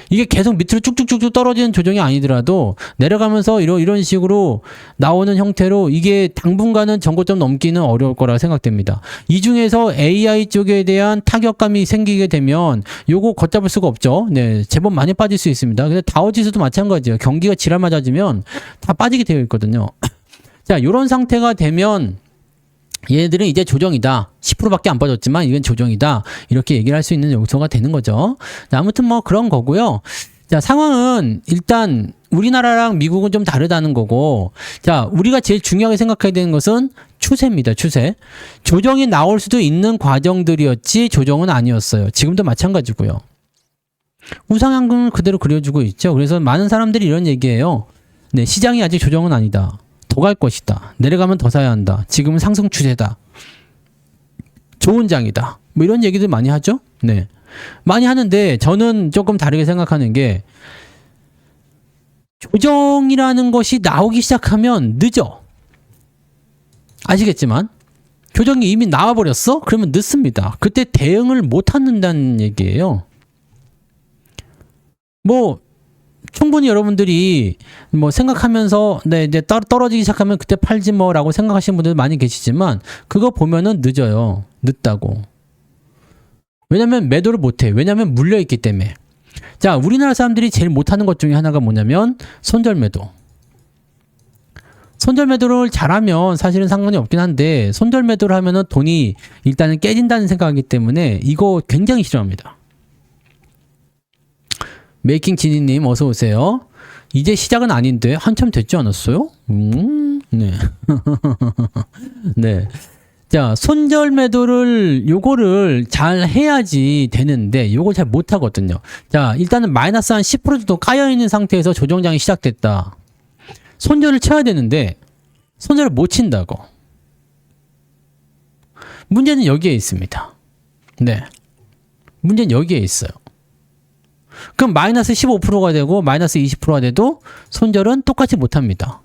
이게 계속 밑으로 쭉쭉쭉쭉 떨어지는 조정이 아니더라도 내려가면서 이런 식으로 나오는 형태로 이게 당분간은 전고점 넘기는 어려울 거라 생각됩니다. 이 중에서 AI 쪽에 대한 타격감이 생기게 되면 요거 걷잡을 수가 없죠. 제법 많이 빠질 수 있습니다. 근데 다우지수도 마찬가지예요. 경기가 지랄 맞아지면 다 빠지게 되어 있거든요. 자, 요런 상태가 되면 얘네들은 이제 조정이다. 10%밖에 안 빠졌지만 이건 조정이다. 이렇게 얘기를 할 수 있는 요소가 되는 거죠. 자, 아무튼 뭐 그런 거고요. 자, 상황은 일단 우리나라랑 미국은 좀 다르다는 거고, 자, 우리가 제일 중요하게 생각해야 되는 것은 추세입니다. 추세. 조정이 나올 수도 있는 과정들이었지 조정은 아니었어요. 지금도 마찬가지고요. 우상향을 그대로 그려주고 있죠. 그래서 많은 사람들이 이런 얘기예요. 시장이 아직 조정은 아니다. 더 갈 것이다. 내려가면 더 사야 한다. 지금은 상승 추세다. 좋은 장이다. 뭐 이런 얘기들 많이 하죠. 많이 하는데 저는 조금 다르게 생각하는 게 조정이라는 것이 나오기 시작하면 늦어. 아시겠지만 교정이 이미 나와버렸어? 그러면 늦습니다. 그때 대응을 못 한다는 얘기예요. 뭐 충분히 여러분들이 뭐 생각하면서 네, 이제 떨어지기 시작하면 그때 팔지 뭐라고 생각하시는 분들 많이 계시지만 그거 보면은 늦어요. 늦다고. 왜냐면 매도를 못해. 왜냐면 물려있기 때문에. 자, 우리나라 사람들이 제일 못하는 것 중에 하나가 뭐냐면 손절 매도. 손절 매도를 잘하면 사실은 상관이 없긴 한데 손절 매도를 하면은 돈이 일단은 깨진다는 생각이기 때문에 이거 굉장히 싫어합니다. 메이킹 지니님 어서 오세요. 이제 시작은 아닌데 한참 됐지 않았어요? 네. 네. 자, 손절 매도를 요거를 잘 해야지 되는데 요걸 잘 못하거든요. 자, 일단은 마이너스 한 10% 정도 까여있는 상태에서 조정장이 시작됐다. 손절을 쳐야 되는데 손절을 못 친다고. 문제는 여기에 있습니다. 네. 문제는 여기에 있어요. 그럼 마이너스 15%가 되고 마이너스 20%가 돼도 손절은 똑같이 못합니다.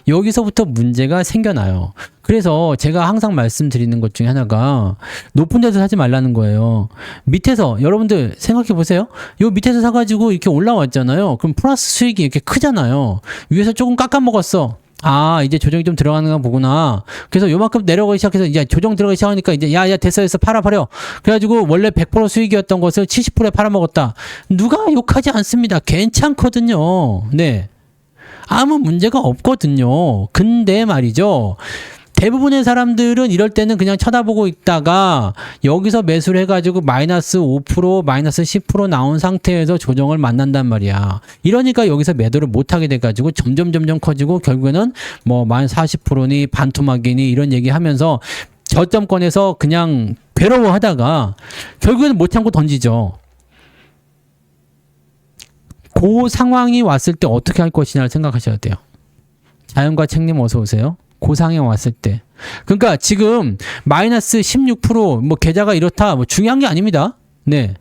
여기서부터 문제가 생겨나요. 그래서 제가 항상 말씀드리는 것 중에 하나가 높은 데서 사지 말라는 거예요. 밑에서 여러분들 생각해 보세요. 요 밑에서 사가지고 이렇게 올라왔잖아요. 그럼 플러스 수익이 이렇게 크잖아요. 위에서 조금 깎아 먹었어. 아, 이제 조정이 좀 들어가는 거 보구나. 그래서 요만큼 내려가기 시작해서 이제 조정 들어가기 시작하니까 이제 야 됐어 팔아버려. 그래가지고 원래 100% 수익이었던 것을 70%에 팔아먹었다. 누가 욕하지 않습니다. 괜찮거든요. 네. 아무 문제가 없거든요. 근데 말이죠. 대부분의 사람들은 이럴 때는 그냥 쳐다보고 있다가 여기서 매수를 해가지고 마이너스 5%, 마이너스 10% 나온 상태에서 조정을 만난단 말이야. 이러니까 여기서 매도를 못하게 돼가지고 점점 커지고 결국에는 뭐 마이너스 40%니 반토막이니 이런 얘기 하면서 저점권에서 그냥 괴로워하다가 결국에는 못 참고 던지죠. 그 상황이 왔을 때 어떻게 할 것이냐를 생각하셔야 돼요. 자연과 책님 어서 오세요. 그 상황에 왔을 때. 그러니까 지금 마이너스 16%뭐 계좌가 이렇다 뭐 중요한 게 아닙니다. 네.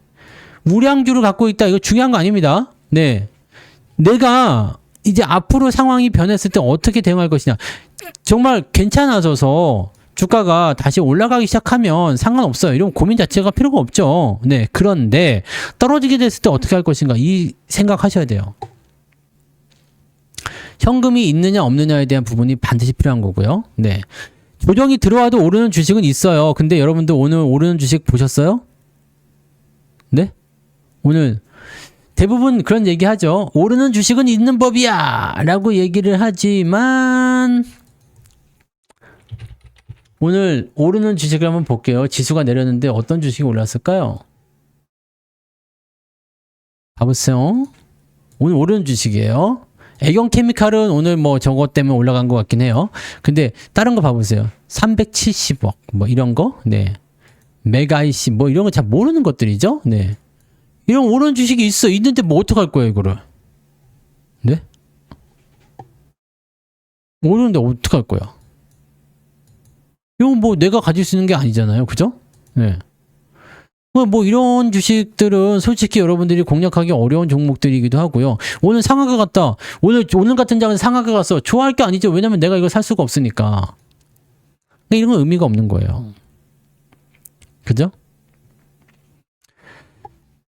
우량주를 갖고 있다 이거 중요한 거 아닙니다. 네. 내가 이제 앞으로 상황이 변했을 때 어떻게 대응할 것이냐. 정말 괜찮아져서 주가가 다시 올라가기 시작하면 상관없어요. 이런 고민 자체가 필요가 없죠. 네. 그런데 떨어지게 됐을 때 어떻게 할 것인가 이 생각하셔야 돼요. 현금이 있느냐 없느냐에 대한 부분이 반드시 필요한 거고요. 네. 조정이 들어와도 오르는 주식은 있어요. 근데 여러분들 오늘 오르는 주식 보셨어요? 네? 오늘 대부분 그런 얘기 하죠. 오르는 주식은 있는 법이야 라고 얘기를 하지만 오늘 오르는 주식을 한번 볼게요. 지수가 내렸는데 어떤 주식이 올랐을까요? 봐보세요. 오늘 오르는 주식이에요. 애경케미칼은 오늘 뭐 저거 때문에 올라간 것 같긴 해요. 근데 다른 거 봐보세요. 370억 뭐 이런 거. 네. 메가이시 뭐 이런 거 잘 모르는 것들이죠. 네. 이런 오르는 주식이 있어. 있는데 뭐 어떡할 거예요 이거를. 네? 오르는데 어떡할 거야. 이건 뭐 내가 가질 수 있는 게 아니잖아요. 그죠? 네. 뭐 이런 주식들은 솔직히 여러분들이 공략하기 어려운 종목들이기도 하고요. 오늘 상하가 갔다. 오늘 같은 장은 상하가 갔어. 좋아할 게 아니죠. 왜냐면 내가 이걸 살 수가 없으니까. 이런 건 의미가 없는 거예요. 그죠?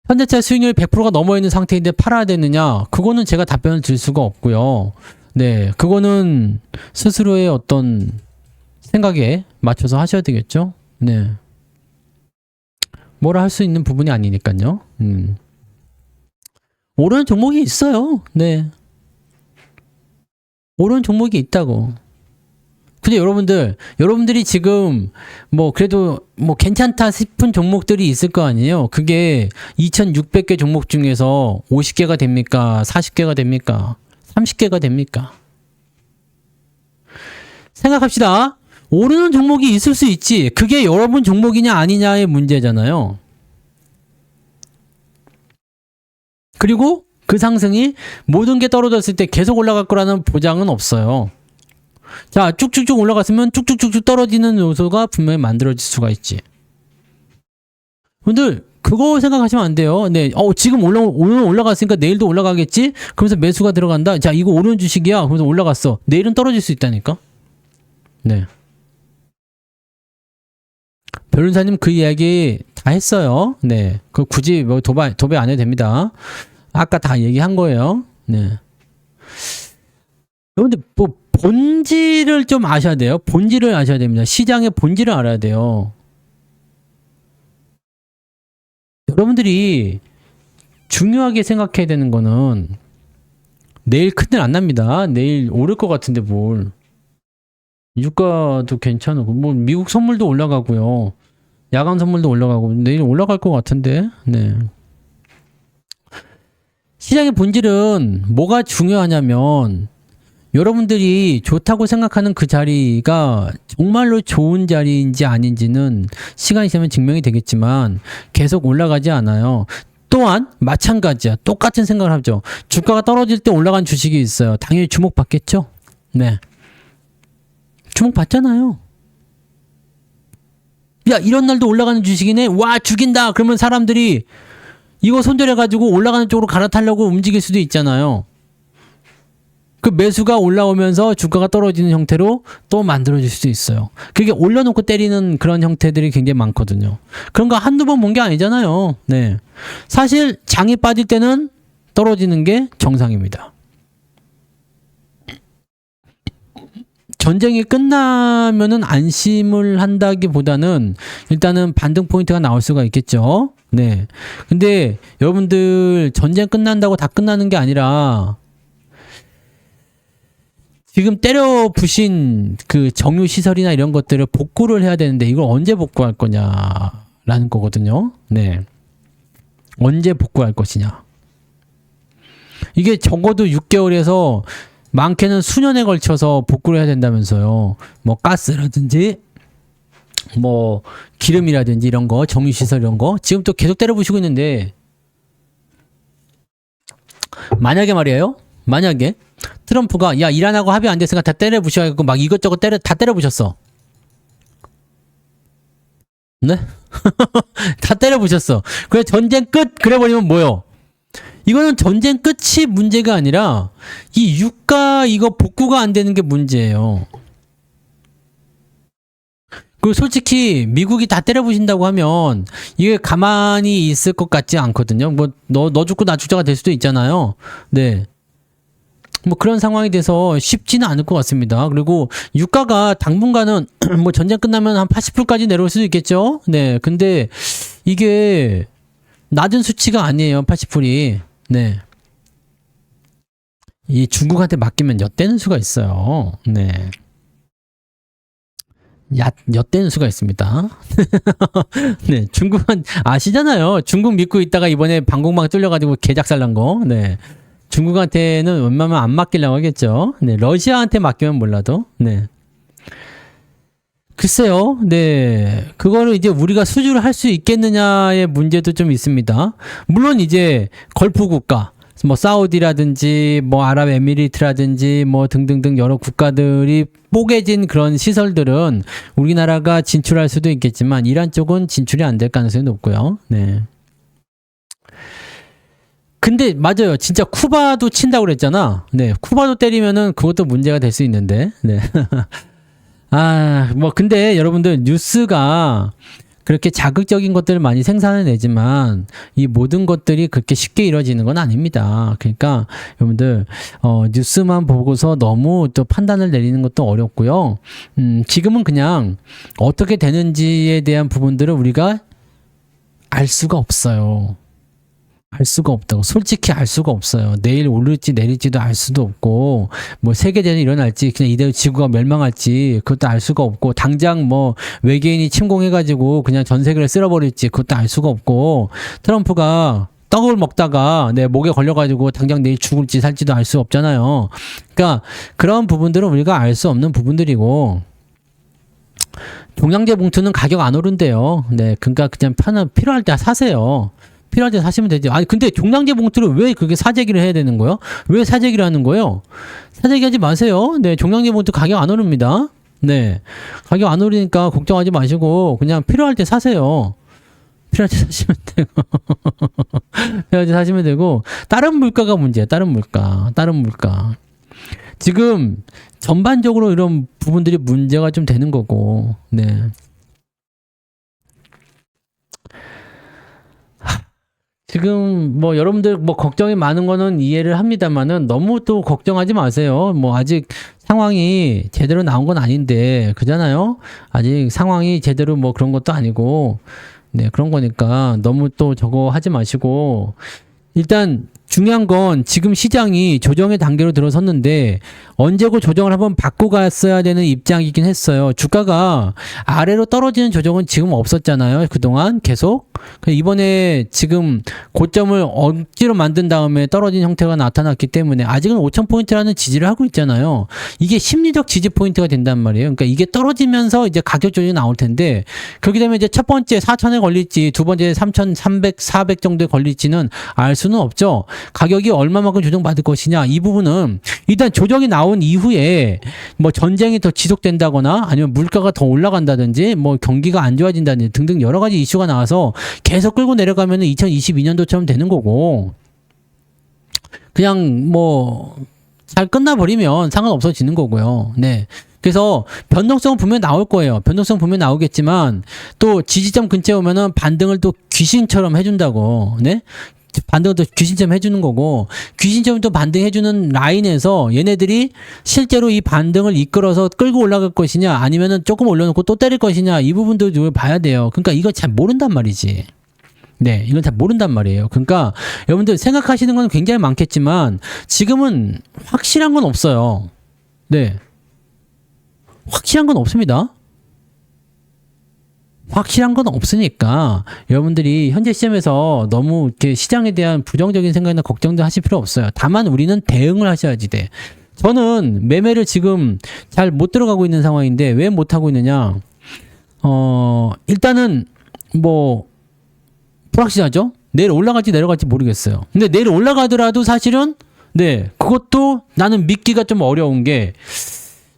현대차 수익률 100%가 넘어 있는 상태인데 팔아야 되느냐? 그거는 제가 답변을 드릴 수가 없고요. 네, 그거는 스스로의 어떤 생각에 맞춰서 하셔야 되겠죠. 네. 뭐라 할 수 있는 부분이 아니니까요. 오르는 종목이 있어요. 네. 오르는 종목이 있다고. 근데 여러분들이 지금 뭐 그래도 뭐 괜찮다 싶은 종목들이 있을 거 아니에요. 그게 2600개 종목 중에서 50개가 됩니까? 40개가 됩니까? 30개가 됩니까? 생각합시다. 오르는 종목이 있을 수 있지. 그게 여러분 종목이냐 아니냐의 문제잖아요. 그리고 그 상승이 모든 게 떨어졌을 때 계속 올라갈 거라는 보장은 없어요. 자, 쭉쭉쭉 올라갔으면 쭉쭉쭉쭉 떨어지는 요소가 분명히 만들어질 수가 있지. 근데 그거 생각하시면 안 돼요. 네, 지금 오늘 올라갔으니까 내일도 올라가겠지? 그러면서 매수가 들어간다. 자, 이거 오르는 주식이야. 그러면서 올라갔어. 내일은 떨어질 수 있다니까. 네. 변호사님 그 이야기 다 했어요. 네. 그 굳이 뭐 도배 안 해도 됩니다. 아까 다 얘기한 거예요. 네. 근데 뭐 본질을 좀 아셔야 돼요. 본질을 아셔야 됩니다. 시장의 본질을 알아야 돼요. 여러분들이 중요하게 생각해야 되는 거는 내일 큰일 안 납니다. 내일 오를 것 같은데 뭘. 유가도 괜찮고 뭐 미국 선물도 올라가고요. 야간 선물도 올라가고 내일 올라갈 것 같은데. 네. 시장의 본질은 뭐가 중요하냐면 여러분들이 좋다고 생각하는 그 자리가 정말로 좋은 자리인지 아닌지는 시간이 지나면 증명이 되겠지만 계속 올라가지 않아요. 또한 마찬가지야. 똑같은 생각을 하죠. 주가가 떨어질 때 올라간 주식이 있어요. 당연히 주목받겠죠? 네. 주목받잖아요. 야, 이런 날도 올라가는 주식이네? 와, 죽인다! 그러면 사람들이 이거 손절해가지고 올라가는 쪽으로 갈아타려고 움직일 수도 있잖아요. 그 매수가 올라오면서 주가가 떨어지는 형태로 또 만들어질 수도 있어요. 그게 올려놓고 때리는 그런 형태들이 굉장히 많거든요. 그런 거 한두 번 본 게 아니잖아요. 네. 사실 장이 빠질 때는 떨어지는 게 정상입니다. 전쟁이 끝나면은 안심을 한다기보다는 일단은 반등 포인트가 나올 수가 있겠죠. 네. 근데 여러분들 전쟁 끝난다고 다 끝나는 게 아니라 지금 때려 부신 그 정유 시설이나 이런 것들을 복구를 해야 되는데 이걸 언제 복구할 거냐라는 거거든요. 네. 언제 복구할 것이냐. 이게 적어도 6개월에서 많게는 수년에 걸쳐서 복구를 해야 된다면서요. 뭐 가스라든지 뭐 기름이라든지 이런 거, 정유 시설 이런 거 지금 또 계속 때려 부시고 있는데 만약에 말이에요. 만약에 트럼프가 야 이란하고 합의 안 됐으니까 다 때려 부셔가지고 막 이것저것 다 때려 부셨어. 네? 다 때려 부셨어. 그래 전쟁 끝 그래 버리면 뭐요? 이거는 전쟁 끝이 문제가 아니라 이 유가 이거 복구가 안 되는 게 문제예요. 그리고 솔직히 미국이 다 때려 부신다고 하면 이게 가만히 있을 것 같지 않거든요. 뭐 너 죽고 나 죽자가 될 수도 있잖아요. 네. 뭐 그런 상황이 돼서 쉽지는 않을 것 같습니다. 그리고 유가가 당분간은 뭐 전쟁 끝나면 한 80%까지 내려올 수도 있겠죠. 네. 근데 이게 낮은 수치가 아니에요. 80%이. 네. 이 중국한테 맡기면 엿대는 수가 있어요. 네. 엿대는 수가 있습니다. 네. 중국은 아시잖아요. 중국 믿고 있다가 이번에 방공망 뚫려가지고 개작살 난 거. 네. 중국한테는 웬만하면 안 맡기려고 하겠죠. 네. 러시아한테 맡기면 몰라도. 네. 글쎄요. 네. 그거를 이제 우리가 수주를 할 수 있겠느냐의 문제도 좀 있습니다. 물론 이제 걸프 국가, 뭐 사우디라든지 뭐 아랍에미리트라든지 뭐 등등등 여러 국가들이 뽀개진 그런 시설들은 우리나라가 진출할 수도 있겠지만 이란 쪽은 진출이 안 될 가능성이 높고요. 네. 근데 맞아요. 진짜 쿠바도 친다고 그랬잖아. 네. 쿠바도 때리면은 그것도 문제가 될 수 있는데. 네. 아, 뭐 근데 여러분들 뉴스가 그렇게 자극적인 것들을 많이 생산해내지만 이 모든 것들이 그렇게 쉽게 이루어지는 건 아닙니다. 그러니까 여러분들 뉴스만 보고서 너무 또 판단을 내리는 것도 어렵고요. 지금은 그냥 어떻게 되는지에 대한 부분들을 우리가 알 수가 없어요. 알 수가 없다고. 솔직히 알 수가 없어요. 내일 오를지 내릴지도 알 수도 없고, 뭐 세계대전이 일어날지, 그냥 이대로 지구가 멸망할지, 그것도 알 수가 없고, 당장 뭐 외계인이 침공해가지고 그냥 전 세계를 쓸어버릴지, 그것도 알 수가 없고, 트럼프가 떡을 먹다가 내 목에 걸려가지고 당장 내일 죽을지 살지도 알 수 없잖아요. 그러니까 그런 부분들은 우리가 알 수 없는 부분들이고, 종량제 봉투는 가격 안 오른대요. 네, 그러니까 그냥 필요할 때 사세요. 필요할 때 사시면 되죠. 아니 근데 종량제 봉투를 왜 그렇게 사재기를 해야 되는 거예요? 왜 사재기를 하는 거예요? 사재기하지 마세요. 네, 종량제 봉투 가격 안 오릅니다. 네, 가격 안 오르니까 걱정하지 마시고 그냥 필요할 때 사세요. 필요할 때 사시면 되고 필요할 때 사시면 되고 다른 물가가 문제예요. 다른 물가. 지금 전반적으로 이런 부분들이 문제가 좀 되는 거고, 네. 지금 뭐 여러분들 뭐 걱정이 많은 거는 이해를 합니다만은 너무 또 걱정하지 마세요. 뭐 아직 상황이 제대로 나온 건 아닌데, 그잖아요. 아직 상황이 제대로 뭐 그런 것도 아니고, 네, 그런 거니까 너무 또 저거 하지 마시고, 일단 중요한 건 지금 시장이 조정의 단계로 들어섰는데 언제고 조정을 한번 받고 갔어야 되는 입장이긴 했어요. 주가가 아래로 떨어지는 조정은 지금 없었잖아요. 그동안 계속. 이번에 지금 고점을 억지로 만든 다음에 떨어진 형태가 나타났기 때문에 아직은 5,000포인트라는 지지를 하고 있잖아요. 이게 심리적 지지 포인트가 된단 말이에요. 그러니까 이게 떨어지면서 이제 가격 조정이 나올 텐데, 그렇게 되면 이제 첫 번째 4,000에 걸릴지 두 번째 3,300, 400 정도에 걸릴지는 알 수는 없죠. 가격이 얼마만큼 조정받을 것이냐, 이 부분은 일단 조정이 나온 이후에 뭐 전쟁이 더 지속된다거나 아니면 물가가 더 올라간다든지 뭐 경기가 안 좋아진다든지 등등 여러 가지 이슈가 나와서 계속 끌고 내려가면 2022년도처럼 되는 거고, 그냥 뭐 잘 끝나버리면 상관없어지는 거고요. 네. 그래서 변동성은 분명히 나올 거예요. 변동성은 분명히 나오겠지만 또 지지점 근처에 오면은 반등을 또 귀신처럼 해준다고. 네. 반등을 또 귀신처럼 해주는 거고, 귀신처럼 또 반등해주는 라인에서 얘네들이 실제로 이 반등을 이끌어서 끌고 올라갈 것이냐 아니면은 조금 올려놓고 또 때릴 것이냐, 이 부분도 봐야 돼요. 그러니까 이거 잘 모른단 말이지. 네, 이건 잘 모른단 말이에요. 그러니까 여러분들 생각하시는 건 굉장히 많겠지만 지금은 확실한 건 없어요. 네, 확실한 건 없습니다. 확실한 건 없으니까 여러분들이 현재 시점에서 너무 이렇게 시장에 대한 부정적인 생각이나 걱정도 하실 필요 없어요. 다만 우리는 대응을 하셔야지 돼. 저는 매매를 지금 잘 못 들어가고 있는 상황인데 왜 못 하고 있느냐? 일단은 뭐 불확실하죠. 내일 올라갈지 내려갈지 모르겠어요. 근데 내일 올라가더라도 사실은 네, 그것도 나는 믿기가 좀 어려운 게,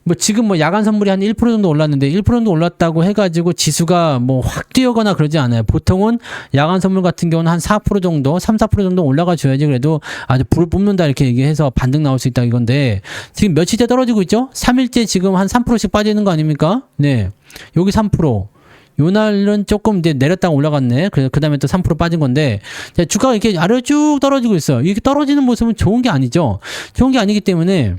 뭐 지금 뭐 야간 선물이 한 1% 정도 올랐는데 1% 정도 올랐다고 해가지고 지수가 뭐 확 뛰어거나 그러지 않아요. 보통은 야간 선물 같은 경우는 한 4% 정도, 3, 4% 정도 올라가 줘야지 그래도 아주 불을 뿜는다 이렇게 얘기해서 반등 나올 수 있다 이건데, 지금 며칠째 떨어지고 있죠? 3일째 지금 한 3%씩 빠지는 거 아닙니까? 네. 여기 3%. 요 날은 조금 이제 내렸다가 올라갔네. 그 다음에 또 3% 빠진 건데, 주가가 이렇게 아래로 쭉 떨어지고 있어요. 이렇게 떨어지는 모습은 좋은 게 아니죠. 좋은 게 아니기 때문에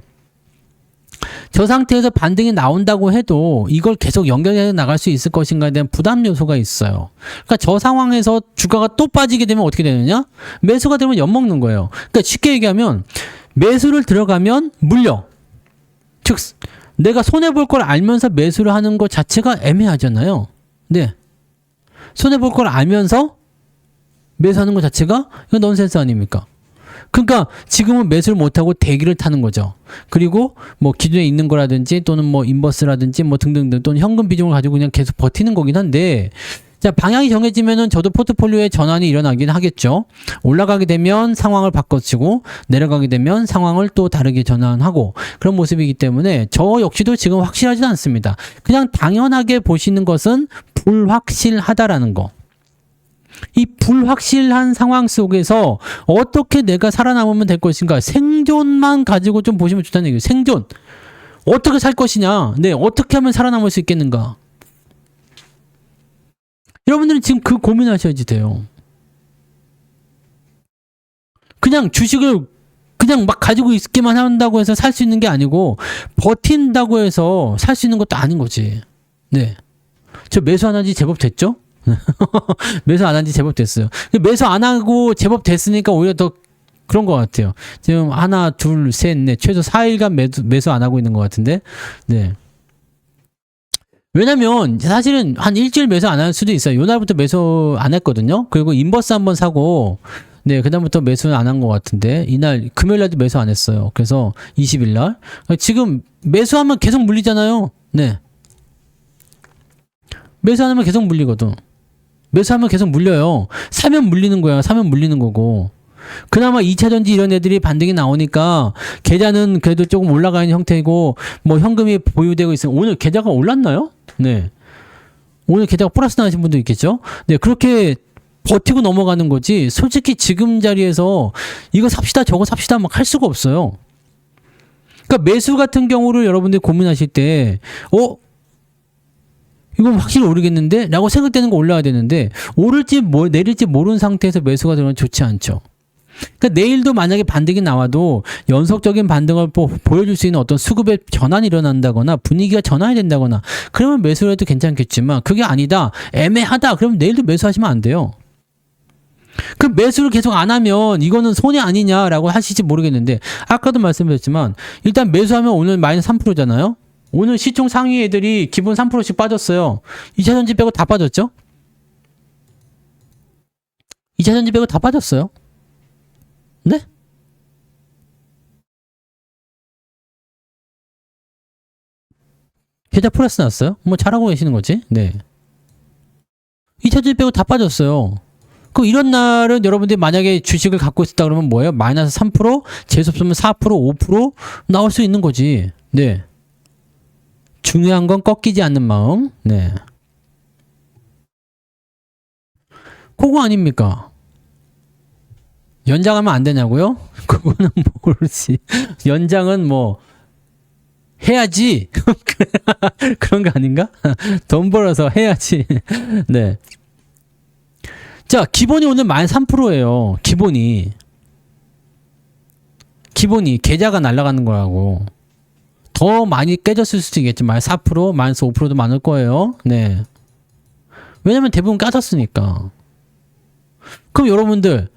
저 상태에서 반등이 나온다고 해도 이걸 계속 연결해서 나갈 수 있을 것인가에 대한 부담 요소가 있어요. 그러니까 저 상황에서 주가가 또 빠지게 되면 어떻게 되느냐? 매수가 되면 엿먹는 거예요. 그러니까 쉽게 얘기하면 매수를 들어가면 물려. 즉 내가 손해볼 걸 알면서 매수를 하는 것 자체가 애매하잖아요. 네. 손해볼 걸 알면서 매수하는 것 자체가 이건 넌센스 아닙니까? 그러니까 지금은 매수를 못하고 대기를 타는 거죠. 그리고 뭐 기존에 있는 거라든지 또는 뭐 인버스라든지 뭐 등등등 또는 현금 비중을 가지고 그냥 계속 버티는 거긴 한데, 자, 방향이 정해지면은 저도 포트폴리오의 전환이 일어나긴 하겠죠. 올라가게 되면 상황을 바꿔치고 내려가게 되면 상황을 또 다르게 전환하고 그런 모습이기 때문에 저 역시도 지금 확실하지는 않습니다. 그냥 당연하게 보시는 것은 불확실하다라는 거. 이 불확실한 상황 속에서 어떻게 내가 살아남으면 될 것인가, 생존만 가지고 좀 보시면 좋다는 얘기예요. 생존. 어떻게 살 것이냐, 네, 어떻게 하면 살아남을 수 있겠는가. 여러분들은 지금 그 고민하셔야지 돼요. 그냥 주식을 그냥 막 가지고 있기만 한다고 해서 살 수 있는 게 아니고, 버틴다고 해서 살 수 있는 것도 아닌 거지. 네. 저 매수 안 한 지 제법 됐죠? 매수 안 한 지 제법 됐어요. 매수 안 하고 제법 됐으니까 오히려 더 그런 것 같아요. 지금 하나, 둘, 셋, 넷, 최소 4일간 매수 안 하고 있는 것 같은데, 네. 왜냐면 사실은 한 일주일 매수 안 할 수도 있어요. 요날부터 매수 안 했거든요. 그리고 인버스 한번 사고, 네, 그다음부터 매수는 안 한 것 같은데, 이날 금요일날도 매수 안 했어요. 그래서 20일날 지금 매수하면 계속 물리잖아요. 네, 매수 안 하면 계속 물리거든. 매수하면 계속 물려요. 사면 물리는 거야. 사면 물리는 거고. 그나마 2차전지 이런 애들이 반등이 나오니까 계좌는 그래도 조금 올라가는 형태이고, 뭐 현금이 보유되고 있어요. 오늘 계좌가 올랐나요? 네. 오늘 계좌가 플러스 나신 분도 있겠죠? 네. 그렇게 버티고 넘어가는 거지. 솔직히 지금 자리에서 이거 삽시다 저거 삽시다 막 할 수가 없어요. 그러니까 매수 같은 경우를 여러분들이 고민하실 때, 이건 확실히 오르겠는데? 라고 생각되는 거 올라야 되는데, 오를지 내릴지 모르는 상태에서 매수가 들어가면 좋지 않죠. 그러니까 내일도 만약에 반등이 나와도 연속적인 반등을 보여줄 수 있는 어떤 수급의 전환이 일어난다거나 분위기가 전환이 된다거나 그러면 매수를 해도 괜찮겠지만 그게 아니다. 애매하다. 그러면 내일도 매수하시면 안 돼요. 그 매수를 계속 안 하면 이거는 손해 아니냐라고 하실지 모르겠는데 아까도 말씀드렸지만 일단 매수하면 오늘 마이너스 3%잖아요. 오늘 시총 상위 애들이 기본 3%씩 빠졌어요. 2차전지 빼고 다 빠졌죠? 2차전지 빼고 다 빠졌어요. 네? 계좌 플러스 났어요? 뭐 잘하고 계시는 거지? 네. 2차전지 빼고 다 빠졌어요. 그럼 이런 날은 여러분들이 만약에 주식을 갖고 있었다 그러면 뭐예요? 마이너스 3%, 재수없으면 4%, 5% 나올 수 있는 거지. 네. 중요한 건 꺾이지 않는 마음. 네. 그거 아닙니까? 연장하면 안 되냐고요? 그거는 모르지. 연장은 뭐 해야지. 그런 거 아닌가? 돈 벌어서 해야지. 네. 자, 기본이 오늘 마이너스 3%예요. 기본이 계좌가 날아가는 거라고. 더 많이 깨졌을 수도 있겠지. 마이너스 4%, 마이너스 5%도 많을 거예요. 네. 왜냐면 대부분 까졌으니까. 그럼 여러분들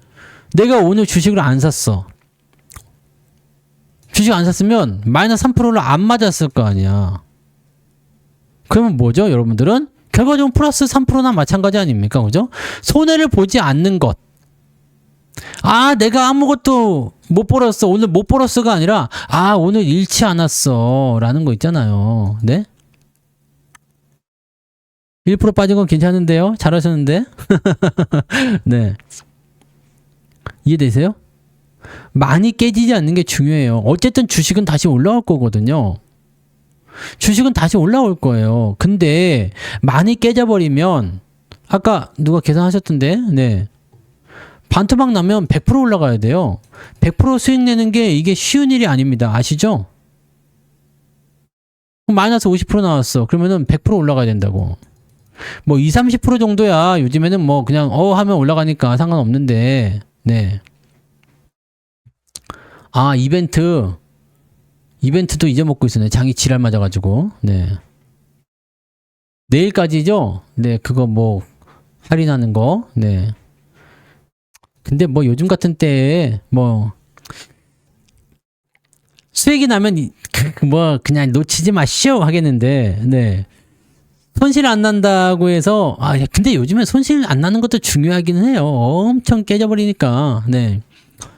내가 오늘 주식을 안 샀어. 주식 안 샀으면 마이너스 3%를 안 맞았을 거 아니야. 그러면 뭐죠, 여러분들은? 결과적으로 플러스 3%나 마찬가지 아닙니까? 그죠? 손해를 보지 않는 것. 아, 내가 아무것도 못 벌었어. 오늘 못 벌었어가 아니라, 아, 오늘 잃지 않았어. 라는 거 있잖아요. 네? 1% 빠진 건 괜찮은데요? 잘하셨는데? 네. 이해되세요? 많이 깨지지 않는 게 중요해요. 어쨌든 주식은 다시 올라올 거거든요. 주식은 다시 올라올 거예요. 근데 많이 깨져버리면 아까 누가 계산하셨던데 네. 반토막 나면 100% 올라가야 돼요. 100% 수익 내는 게 이게 쉬운 일이 아닙니다. 아시죠? 마이너스 50% 나왔어. 그러면은 100% 올라가야 된다고. 뭐 20, 30% 정도야. 요즘에는 뭐 그냥 하면 올라가니까 상관없는데 네. 아, 이벤트도 잊어먹고 있었네. 장이 지랄 맞아가지고. 네. 내일까지죠? 네, 그거 뭐, 할인하는 거. 네. 근데 뭐 요즘 같은 때에 뭐, 수익이 나면, 그냥 놓치지 마시오 하겠는데, 네. 손실 안 난다고 해서, 근데 요즘에 손실 안 나는 것도 중요하기는 해요. 엄청 깨져버리니까, 네.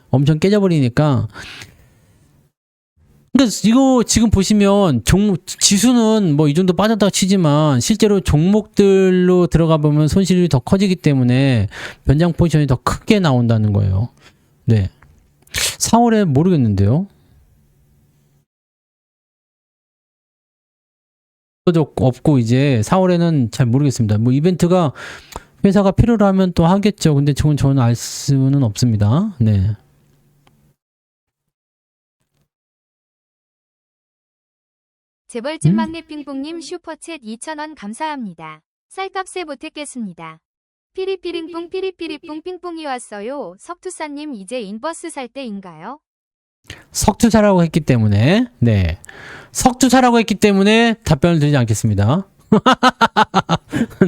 엄청 깨져버리니까. 그러니까 이거 지금 보시면 지수는 뭐 이 정도 빠졌다고 치지만 실제로 종목들로 들어가 보면 손실이 더 커지기 때문에 변장 포지션이 더 크게 나온다는 거예요. 네. 4월에 모르겠는데요. 없고 이제 4월에는 잘 모르겠습니다. 뭐 이벤트가 회사가 필요로 하면 또 하겠죠. 근데 저는 알 수는 없습니다. 네. 재벌집 막내 삥뽕님 슈퍼챗 2,000원 감사합니다. 쌀값에 보탰겠습니다. 피리피링뽕 피리피리뽕 삥뽕이 왔어요. 석투사님 이제 인버스 살 때인가요? 석투사라고 했기 때문에 네. 석투사라고 했기 때문에 답변을 드리지 않겠습니다.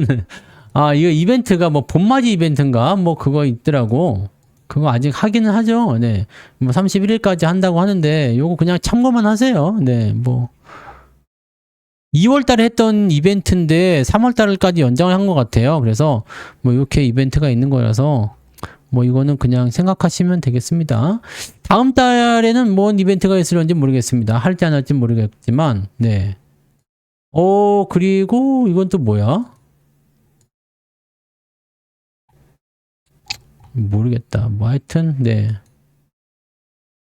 네. 아, 이거 이벤트가 뭐 봄맞이 이벤트인가 뭐 그거 있더라고. 그거 아직 하기는 하죠. 네. 뭐 31일까지 한다고 하는데 요거 그냥 참고만 하세요. 네. 뭐 2월 달에 했던 이벤트인데 3월 달까지 연장을 한 것 같아요. 그래서 뭐 이렇게 이벤트가 있는 거라서 뭐 이거는 그냥 생각하시면 되겠습니다. 다음 달에는 뭔 이벤트가 있을지 모르겠습니다. 할지 안 할지 모르겠지만 네. 그리고 이건 또 뭐야? 모르겠다. 뭐 하여튼 네.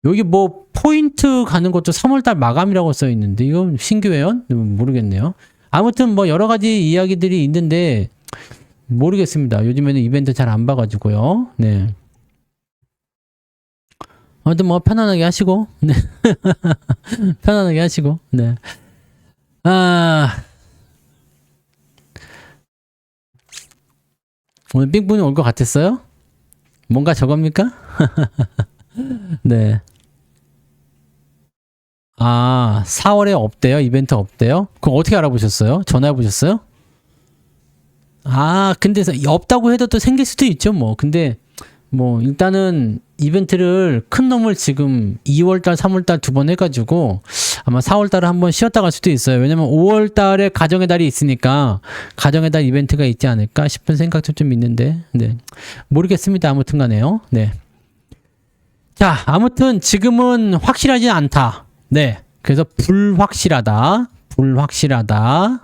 여기 뭐 포인트 가는 것도 3월달 마감이라고 써 있는데 이건 신규회원? 모르겠네요. 아무튼 뭐 여러 가지 이야기들이 있는데 모르겠습니다. 요즘에는 이벤트 잘 안 봐가지고요. 네. 아무튼 뭐 편안하게 하시고, 네. 편안하게 하시고, 네. 아, 오늘 삥분이 올 것 같았어요? 뭔가 저겁니까? 네. 아, 4월에 없대요? 이벤트 없대요? 그거 어떻게 알아보셨어요? 전화해 보셨어요? 아, 근데 없다고 해도 또 생길 수도 있죠, 뭐. 근데, 뭐, 일단은 이벤트를 큰 놈을 지금 2월달, 3월달 두 번 해가지고 아마 4월달에 한번 쉬었다 갈 수도 있어요. 왜냐면 5월달에 가정의 달이 있으니까 가정의 달 이벤트가 있지 않을까 싶은 생각도 좀 있는데, 네. 모르겠습니다. 아무튼 간에요. 네. 자, 아무튼 지금은 확실하지 않다. 네. 그래서 불확실하다. 불확실하다.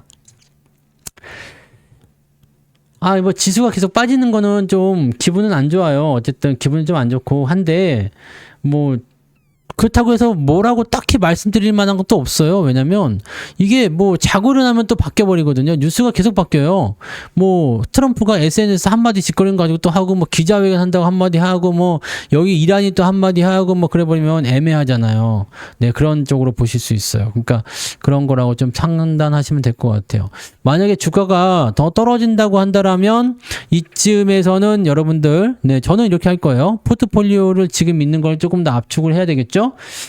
아, 뭐 지수가 계속 빠지는 거는 좀 기분은 안 좋아요. 어쨌든 기분은 좀 안 좋고 한데 뭐 그렇다고 해서 뭐라고 딱히 말씀드릴 만한 것도 없어요. 왜냐면 이게 뭐 자고 일어나면 또 바뀌어 버리거든요. 뉴스가 계속 바뀌어요. 뭐 트럼프가 SNS 한마디 짓거리는 거 가지고 또 하고 뭐 기자회견 한다고 한마디 하고 뭐 여기 이란이 또 한마디 하고 뭐 그래 버리면 애매하잖아요. 네, 그런 쪽으로 보실 수 있어요. 그러니까 그런 거라고 좀 판단하시면 될 것 같아요. 만약에 주가가 더 떨어진다고 한다라면 이쯤에서는 여러분들, 네, 저는 이렇게 할 거예요. 포트폴리오를 지금 있는 걸 조금 더 압축을 해야 되겠죠?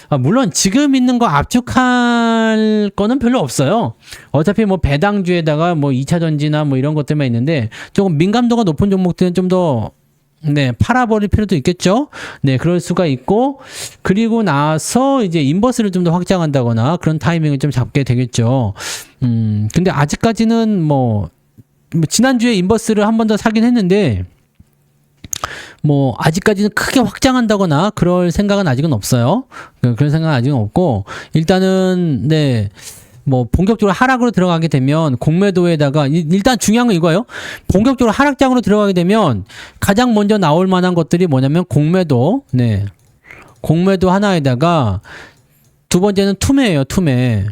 아, 물론 지금 있는 거 압축할 거는 별로 없어요. 어차피 뭐 배당주에다가 뭐 2차 전지나 뭐 이런 것들만 있는데 조금 민감도가 높은 종목들은 좀 더 네, 팔아버릴 필요도 있겠죠? 네, 그럴 수가 있고, 그리고 나서 이제 인버스를 좀 더 확장한다거나 그런 타이밍을 좀 잡게 되겠죠. 근데 아직까지는 뭐 지난주에 인버스를 한 번 더 사긴 했는데, 뭐 아직까지는 크게 확장한다거나 그럴 생각은 아직은 없어요. 그런 생각은 아직은 없고, 일단은 네, 뭐 본격적으로 하락으로 들어가게 되면 공매도에다가 일단 중요한 건 이거예요. 본격적으로 하락장으로 들어가게 되면 가장 먼저 나올 만한 것들이 뭐냐면 공매도, 네, 공매도 하나에다가 두 번째는 투매예요. 투매.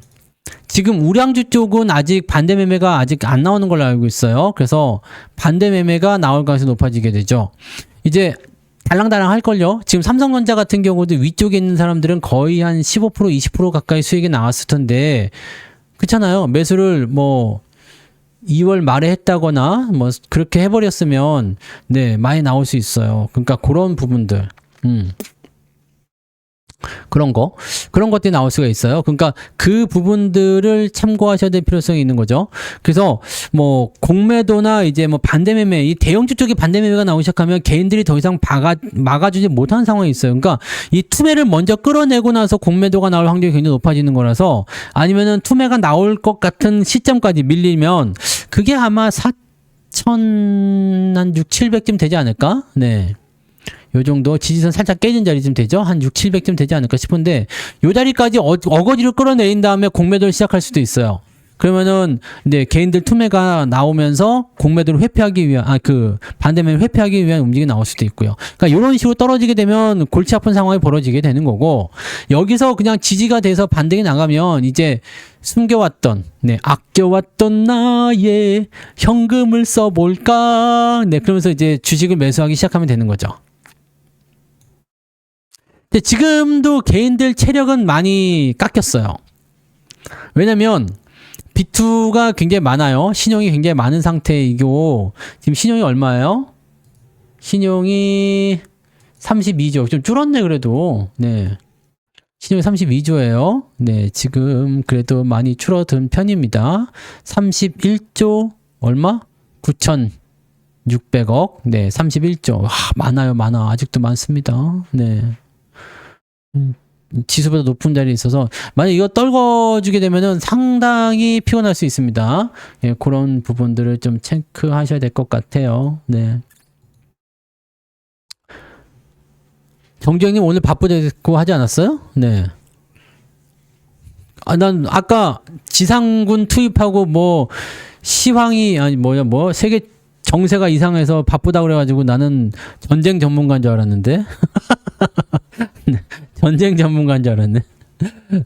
지금 우량주 쪽은 아직 반대 매매가 아직 안 나오는 걸로 알고 있어요. 그래서 반대 매매가 나올 가능성이 높아지게 되죠. 이제 달랑달랑 할걸요. 지금 삼성전자 같은 경우도 위쪽에 있는 사람들은 거의 한 15% 20% 가까이 수익이 나왔을 텐데, 그렇잖아요. 매수를 뭐 2월 말에 했다거나 뭐 그렇게 해버렸으면 네, 많이 나올 수 있어요. 그러니까 그런 부분들, 그런 것들이 나올 수가 있어요. 그러니까 그 부분들을 참고하셔야 될 필요성이 있는 거죠. 그래서 뭐 공매도나 이제 뭐 반대매매, 이 대형주 쪽에 반대매매가 나오기 시작하면 개인들이 더 이상 막아주지 못하는 상황이 있어요. 그러니까 이 투매를 먼저 끌어내고 나서 공매도가 나올 확률이 굉장히 높아지는 거라서, 아니면은 투매가 나올 것 같은 시점까지 밀리면 그게 아마 4,600, 700쯤 되지 않을까? 네. 요 정도 지지선 살짝 깨진 자리쯤 되죠? 한 6, 700쯤 되지 않을까 싶은데, 요 자리까지 어거지로 끌어내린 다음에 공매도를 시작할 수도 있어요. 그러면은 네, 개인들 투매가 나오면서 공매도를 회피하기 위한 그 반대매를 회피하기 위한 움직임이 나올 수도 있고요. 그러니까 이런 식으로 떨어지게 되면 골치 아픈 상황이 벌어지게 되는 거고, 여기서 그냥 지지가 돼서 반등이 나가면 이제 숨겨왔던, 네, 아껴왔던 나의 현금을 써볼까, 네, 그러면서 이제 주식을 매수하기 시작하면 되는 거죠. 근데 지금도 개인들 체력은 많이 깎였어요. 왜냐면 B2가 굉장히 많아요. 신용이 굉장히 많은 상태이고, 지금 신용이 얼마예요? 신용이 32조. 좀 줄었네, 그래도. 네. 신용이 32조예요. 네, 지금 그래도 많이 줄어든 편입니다. 31조 얼마? 9,600억. 네, 31조. 와, 많아요, 많아. 아직도 많습니다. 네. 지수보다 높은 자리에 있어서 만약 이거 떨궈주게 되면은 상당히 피곤할 수 있습니다. 예, 그런 부분들을 좀 체크하셔야 될 것 같아요. 네. 정재영님 오늘 바쁘다고 하지 않았어요? 네. 아, 난 아까 지상군 투입하고 뭐 시황이 아니 뭐냐 뭐 세계 정세가 이상해서 바쁘다고 그래가지고 나는 전쟁 전문가인 줄 알았는데. 네, 전쟁 전문가인 줄 알았네.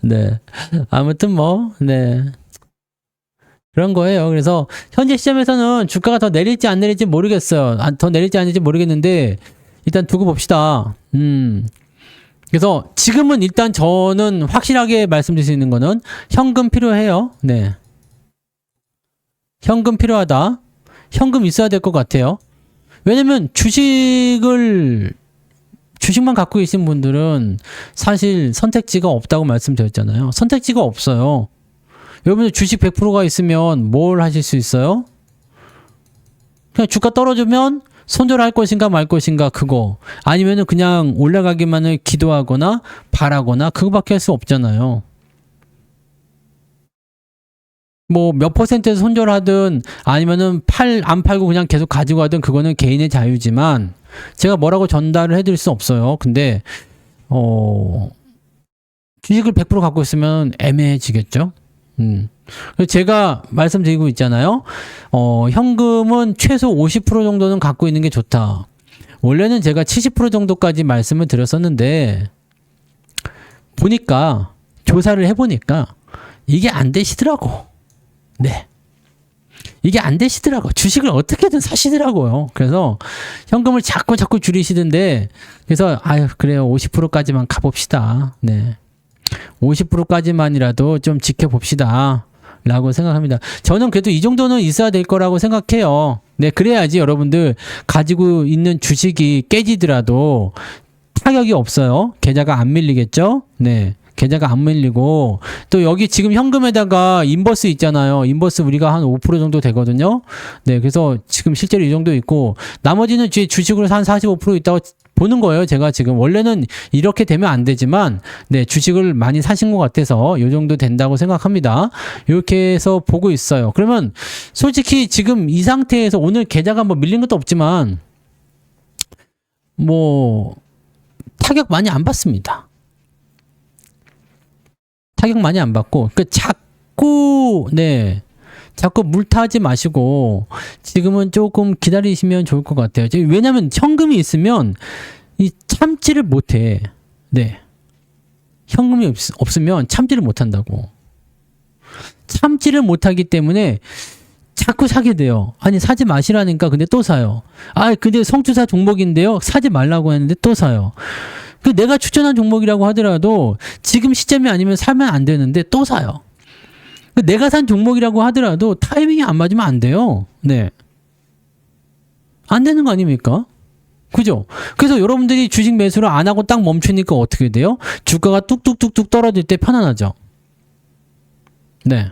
네. 아무튼 뭐, 네. 그런 거예요. 그래서 현재 시점에서는 주가가 더 내릴지 안 내릴지 모르겠어요. 더 내릴지 안 내릴지 모르겠는데 일단 두고 봅시다. 그래서 지금은 일단 저는 확실하게 말씀드릴 수 있는 거는 현금 필요해요. 네. 현금 필요하다. 현금 있어야 될 것 같아요. 왜냐면 주식만 갖고 계신 분들은 사실 선택지가 없다고 말씀드렸잖아요. 선택지가 없어요. 여러분들 주식 100%가 있으면 뭘 하실 수 있어요? 그냥 주가 떨어지면 손절할 것인가 말 것인가 그거. 아니면은 그냥 올라가기만을 기도하거나 바라거나 그거밖에 할 수 없잖아요. 뭐 몇 퍼센트에서 손절하든 아니면은 안 팔고 그냥 계속 가지고 가든 그거는 개인의 자유지만 제가 뭐라고 전달을 해드릴 수 없어요. 근데 주식을 100% 갖고 있으면 애매해지겠죠. 제가 말씀드리고 있잖아요. 현금은 최소 50% 정도는 갖고 있는 게 좋다. 원래는 제가 70% 정도까지 말씀을 드렸었는데 보니까 조사를 해보니까 이게 안 되시더라고. 네. 이게 안 되시더라고. 주식을 어떻게든 사시더라고요. 그래서 현금을 자꾸 줄이시던데 그래서 아유 그래요. 50%까지만 가봅시다. 네. 50%까지만이라도 좀 지켜봅시다. 라고 생각합니다. 저는 그래도 이 정도는 있어야 될 거라고 생각해요. 네, 그래야지 여러분들 가지고 있는 주식이 깨지더라도 타격이 없어요. 계좌가 안 밀리겠죠? 네. 계좌가 안 밀리고 또 여기 지금 현금에다가 인버스 있잖아요. 인버스 우리가 한 5% 정도 되거든요. 네, 그래서 지금 실제로 이 정도 있고 나머지는 주식으로 한 45% 있다고 보는 거예요. 제가 지금 원래는 이렇게 되면 안 되지만 네, 주식을 많이 사신 것 같아서 이 정도 된다고 생각합니다. 이렇게 해서 보고 있어요. 그러면 솔직히 지금 이 상태에서 오늘 계좌가 뭐 밀린 것도 없지만 뭐 타격 많이 안 받습니다. 타격 많이 안 받고 자꾸 물타지 마시고 지금은 조금 기다리시면 좋을 것 같아요. 왜냐면 현금이 있으면 이 참지를 못해. 네. 현금이 없으면 참지를 못한다고. 참지를 못하기 때문에 자꾸 사게 돼요. 아니 사지 마시라니까 근데 또 사요. 아 근데 성투사 종목인데요. 사지 말라고 했는데 또 사요. 내가 추천한 종목이라고 하더라도 지금 시점이 아니면 사면 안 되는데 또 사요. 내가 산 종목이라고 하더라도 타이밍이 안 맞으면 안 돼요. 네. 안 되는 거 아닙니까? 그죠? 그래서 여러분들이 주식 매수를 안 하고 딱 멈추니까 어떻게 돼요? 주가가 뚝뚝뚝뚝 떨어질 때 편안하죠. 네.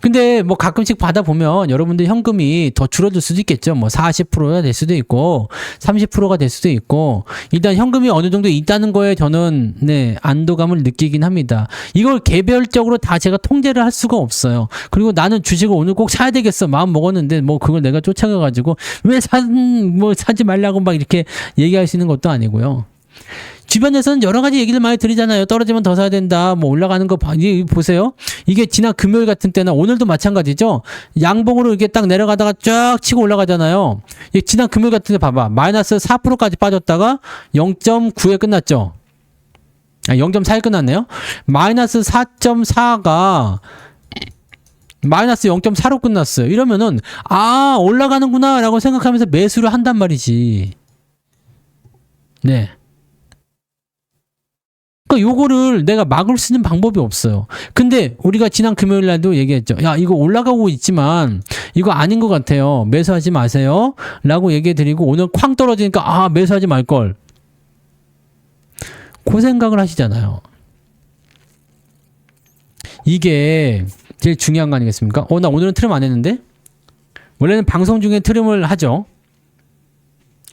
근데 뭐 가끔씩 받아보면 여러분들 현금이 더 줄어들 수도 있겠죠. 뭐 40%가 될 수도 있고 30%가 될 수도 있고 일단 현금이 어느 정도 있다는 거에 저는 네, 안도감을 느끼긴 합니다. 이걸 개별적으로 다 제가 통제를 할 수가 없어요. 그리고 나는 주식을 오늘 꼭 사야 되겠어 마음 먹었는데 뭐 그걸 내가 쫓아가가지고 왜 사지 말라고 막 이렇게 얘기할 수 있는 것도 아니고요. 주변에서는 여러 가지 얘기를 많이 드리잖아요. 떨어지면 더 사야 된다. 뭐 올라가는 거 보세요. 이게 지난 금요일 같은 때나 오늘도 마찬가지죠. 양봉으로 이렇게 딱 내려가다가 쫙 치고 올라가잖아요. 지난 금요일 같은 때 봐봐. 마이너스 4%까지 빠졌다가 0.9에 끝났죠. 0.4에 끝났네요. 마이너스 4.4가 마이너스 0.4로 끝났어요. 이러면은 올라가는구나 라고 생각하면서 매수를 한단 말이지. 네. 그러니까 요거를 내가 막을 수 있는 방법이 없어요. 근데 우리가 지난 금요일 날도 얘기했죠. 야, 이거 올라가고 있지만 이거 아닌 것 같아요. 매수하지 마세요. 라고 얘기해 드리고 오늘 쾅 떨어지니까 매수하지 말걸. 그 생각을 하시잖아요. 이게 제일 중요한 거 아니겠습니까? 나 오늘은 트림 안 했는데? 원래는 방송 중에 트림을 하죠.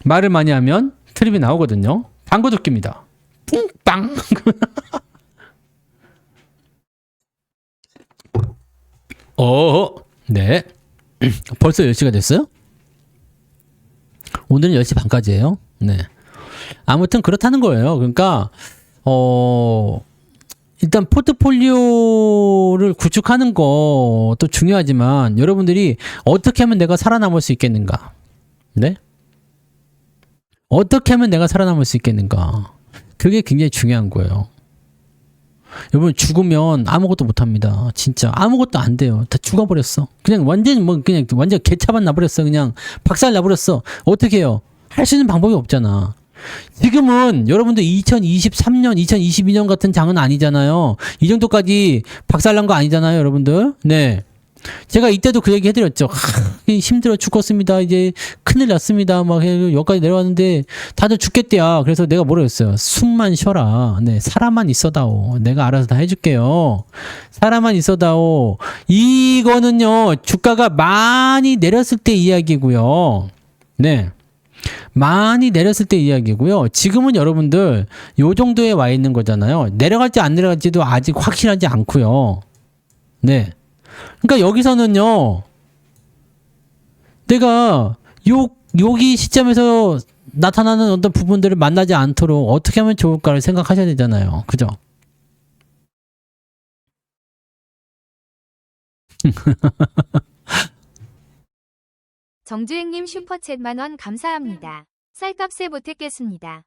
말을 많이 하면 트림이 나오거든요. 방구 도끼입니다. 빵! 네. 벌써 10시가 됐어요? 오늘은 10시 반까지예요. 네. 아무튼 그렇다는 거예요. 그러니까 일단 포트폴리오를 구축하는 것도 중요하지만 여러분들이 어떻게 하면 내가 살아남을 수 있겠는가? 네? 어떻게 하면 내가 살아남을 수 있겠는가? 그게 굉장히 중요한 거예요. 여러분 죽으면 아무것도 못합니다. 진짜 아무것도 안 돼요. 다 죽어버렸어. 그냥 완전 개차반 나버렸어. 그냥 박살 나버렸어. 어떻게 해요? 할 수 있는 방법이 없잖아. 지금은 여러분들 2023년, 2022년 같은 장은 아니잖아요. 이 정도까지 박살난 거 아니잖아요, 여러분들. 네. 제가 이때도 그 얘기 해드렸죠. 힘들어 죽겠습니다. 이제 큰일 났습니다. 막 여기까지 내려왔는데 다들 죽겠대야. 그래서 내가 뭐라 했어요. 숨만 쉬어라. 네, 사람만 있어다오. 내가 알아서 다 해줄게요. 사람만 있어다오. 이거는요, 주가가 많이 내렸을 때 이야기고요. 네. 많이 내렸을 때 이야기고요. 지금은 여러분들 요 정도에 와 있는 거잖아요. 내려갈지 안 내려갈지도 아직 확실하지 않고요. 네. 그러니까 여기서는요, 내가 여기 시점에서 나타나는 어떤 부분들을 만나지 않도록 어떻게 하면 좋을까를 생각하셔야 되잖아요. 그죠? 정주행님 슈퍼챗 만원 감사합니다. 쌀값에 보탰겠습니다.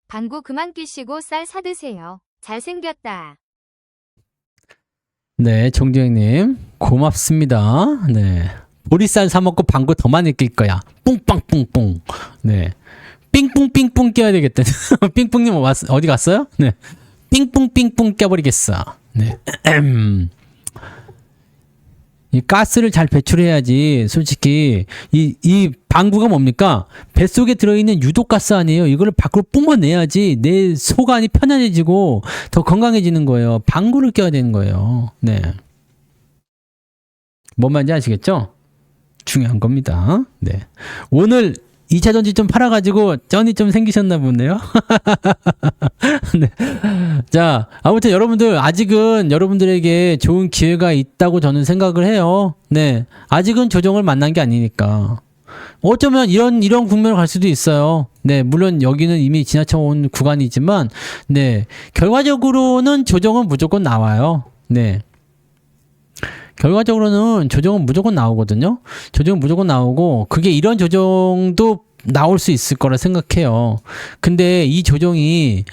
방구 그만 끼시고 쌀 사드세요. 잘생겼다. 네, 정주행님 고맙습니다. 네, 보리쌀 사 먹고 방구 더 많이 낄 거야. 뿡빵뿡뿡. 네, 삥뿡삥뿡 껴야 되겠다. 삥뿡님 어디 갔어요? 네, 삥뿡삥뿡 껴버리겠어. 네. 이 가스를 잘 배출해야지. 솔직히 이 방구가 뭡니까? 뱃속에 들어있는 유독가스 아니에요. 이거를 밖으로 뿜어내야지 내 속안이 편안해지고 더 건강해지는 거예요. 방구를 껴야 되는 거예요. 네. 뭔 말인지 아시겠죠? 중요한 겁니다. 네. 오늘 2차 전지 좀 팔아가지고 쩐이 좀 생기셨나 보네요. 네. 자, 아무튼 여러분들 아직은 여러분들에게 좋은 기회가 있다고 저는 생각을 해요. 네, 아직은 조정을 만난 게 아니니까. 어쩌면 이런 국면을 갈 수도 있어요. 네, 물론 여기는 이미 지나쳐온 구간이지만, 네, 결과적으로는 조정은 무조건 나와요. 네. 결과적으로는 조정은 무조건 나오거든요. 조정은 무조건 나오고 그게 이런 조정도 나올 수 있을 거라 생각해요. 근데 이 조정이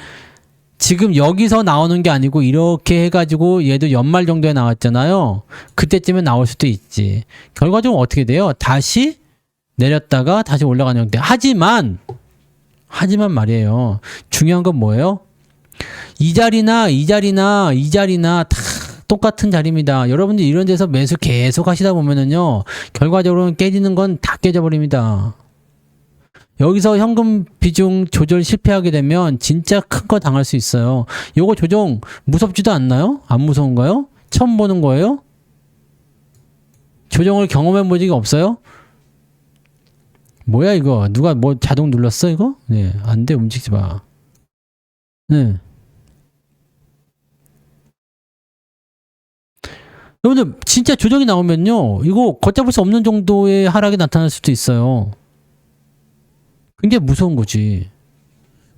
지금 여기서 나오는 게 아니고 이렇게 해가지고 얘도 연말 정도에 나왔잖아요. 그때쯤에 나올 수도 있지. 결과적으로 어떻게 돼요? 다시 내렸다가 다시 올라가는 형태. 하지만 말이에요. 중요한 건 뭐예요? 이 자리나 다 똑같은 자리입니다. 여러분들 이런 데서 매수 계속 하시다 보면은요, 결과적으로는 깨지는 건 다 깨져버립니다. 여기서 현금 비중 조절 실패하게 되면 진짜 큰 거 당할 수 있어요. 요거 조정 무섭지도 않나요? 안 무서운가요? 처음 보는 거예요? 조정을 경험해 본 적이 없어요? 뭐야 이거? 누가 뭐 자동 눌렀어 이거? 네, 안 돼. 움직이지 마. 네. 여러분들 진짜 조정이 나오면요, 이거 걷잡을 수 없는 정도의 하락이 나타날 수도 있어요. 굉장히 무서운 거지.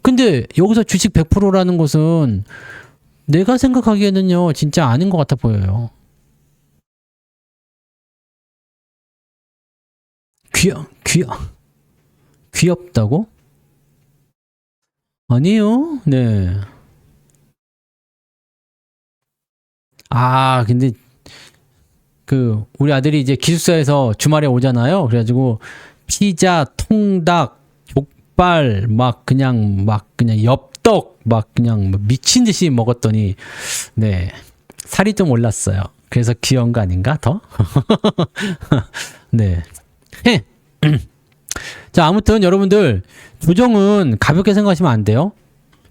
근데 여기서 주식 100%라는 것은 내가 생각하기에는요, 진짜 아닌 것 같아 보여요. 귀엽다고? 아니에요. 네. 아, 근데 우리 아들이 이제 기숙사에서 주말에 오잖아요. 그래가지고 피자, 통닭, 족발 막 그냥 엽떡 막 그냥 미친 듯이 먹었더니, 네, 살이 좀 올랐어요. 그래서 귀여운 거 아닌가 더? 네. 자, 아무튼 여러분들 조정은 가볍게 생각하시면 안 돼요.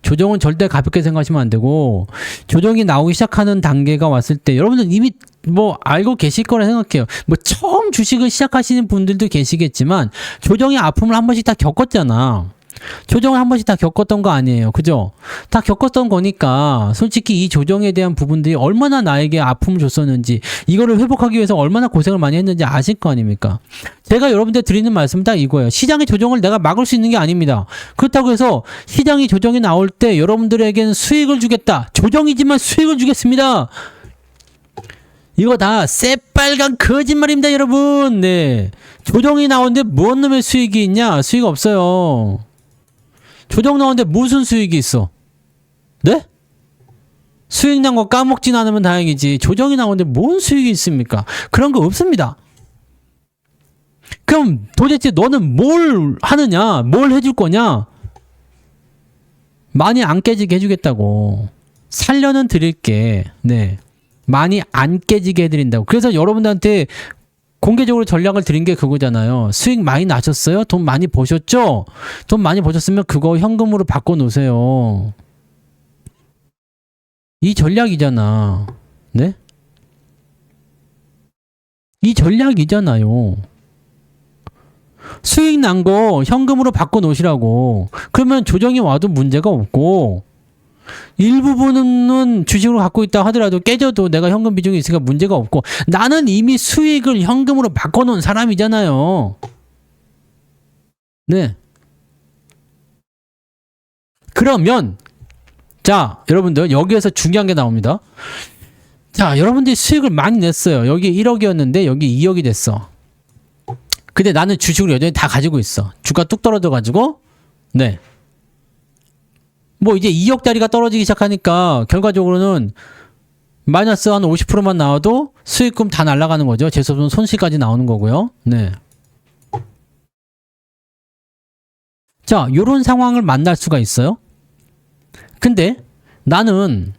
조정은 절대 가볍게 생각하시면 안 되고, 조정이 나오기 시작하는 단계가 왔을 때 여러분들 이미 뭐 알고 계실 거라 생각해요. 뭐 처음 주식을 시작하시는 분들도 계시겠지만 조정의 아픔을 한 번씩 다 겪었잖아. 조정을 한 번씩 다 겪었던 거 아니에요. 그죠? 다 겪었던 거니까 솔직히 이 조정에 대한 부분들이 얼마나 나에게 아픔을 줬었는지, 이거를 회복하기 위해서 얼마나 고생을 많이 했는지 아실 거 아닙니까? 제가 여러분들 드리는 말씀은 딱 이거예요. 시장의 조정을 내가 막을 수 있는 게 아닙니다. 그렇다고 해서 시장이 조정이 나올 때 여러분들에게는 수익을 주겠다, 조정이지만 수익을 주겠습니다, 이거 다 새빨간 거짓말입니다, 여러분. 네, 조정이 나오는데 뭔 놈의 수익이 있냐? 수익 없어요. 조정 나오는데 무슨 수익이 있어? 네? 수익 난 거 까먹진 않으면 다행이지, 조정이 나오는데 뭔 수익이 있습니까? 그런 거 없습니다. 그럼 도대체 너는 뭘 하느냐? 뭘 해줄 거냐? 많이 안 깨지게 해주겠다고. 살려는 드릴게. 네. 많이 안 깨지게 해드린다고. 그래서 여러분들한테 공개적으로 전략을 드린 게 그거잖아요. 수익 많이 나셨어요? 돈 많이 버셨죠? 돈 많이 버셨으면 그거 현금으로 바꿔놓으세요. 이 전략이잖아. 네? 이 전략이잖아요. 수익 난 거 현금으로 바꿔놓으시라고. 그러면 조정이 와도 문제가 없고, 일부분은 주식으로 갖고 있다 하더라도 깨져도 내가 현금 비중이 있으니까 문제가 없고, 나는 이미 수익을 현금으로 바꿔놓은 사람이잖아요. 네. 그러면 자, 여러분들 여기에서 중요한 게 나옵니다. 자, 여러분들이 수익을 많이 냈어요. 여기 1억이었는데 여기 2억이 됐어. 근데 나는 주식을 여전히 다 가지고 있어. 주가 뚝 떨어져 가지고, 네. 뭐 이제 2억짜리가 떨어지기 시작하니까 결과적으로는 마이너스 한 50%만 나와도 수익금 다 날아가는 거죠. 재수없는 손실까지 나오는 거고요. 네. 자, 요런 상황을 만날 수가 있어요. 근데 나는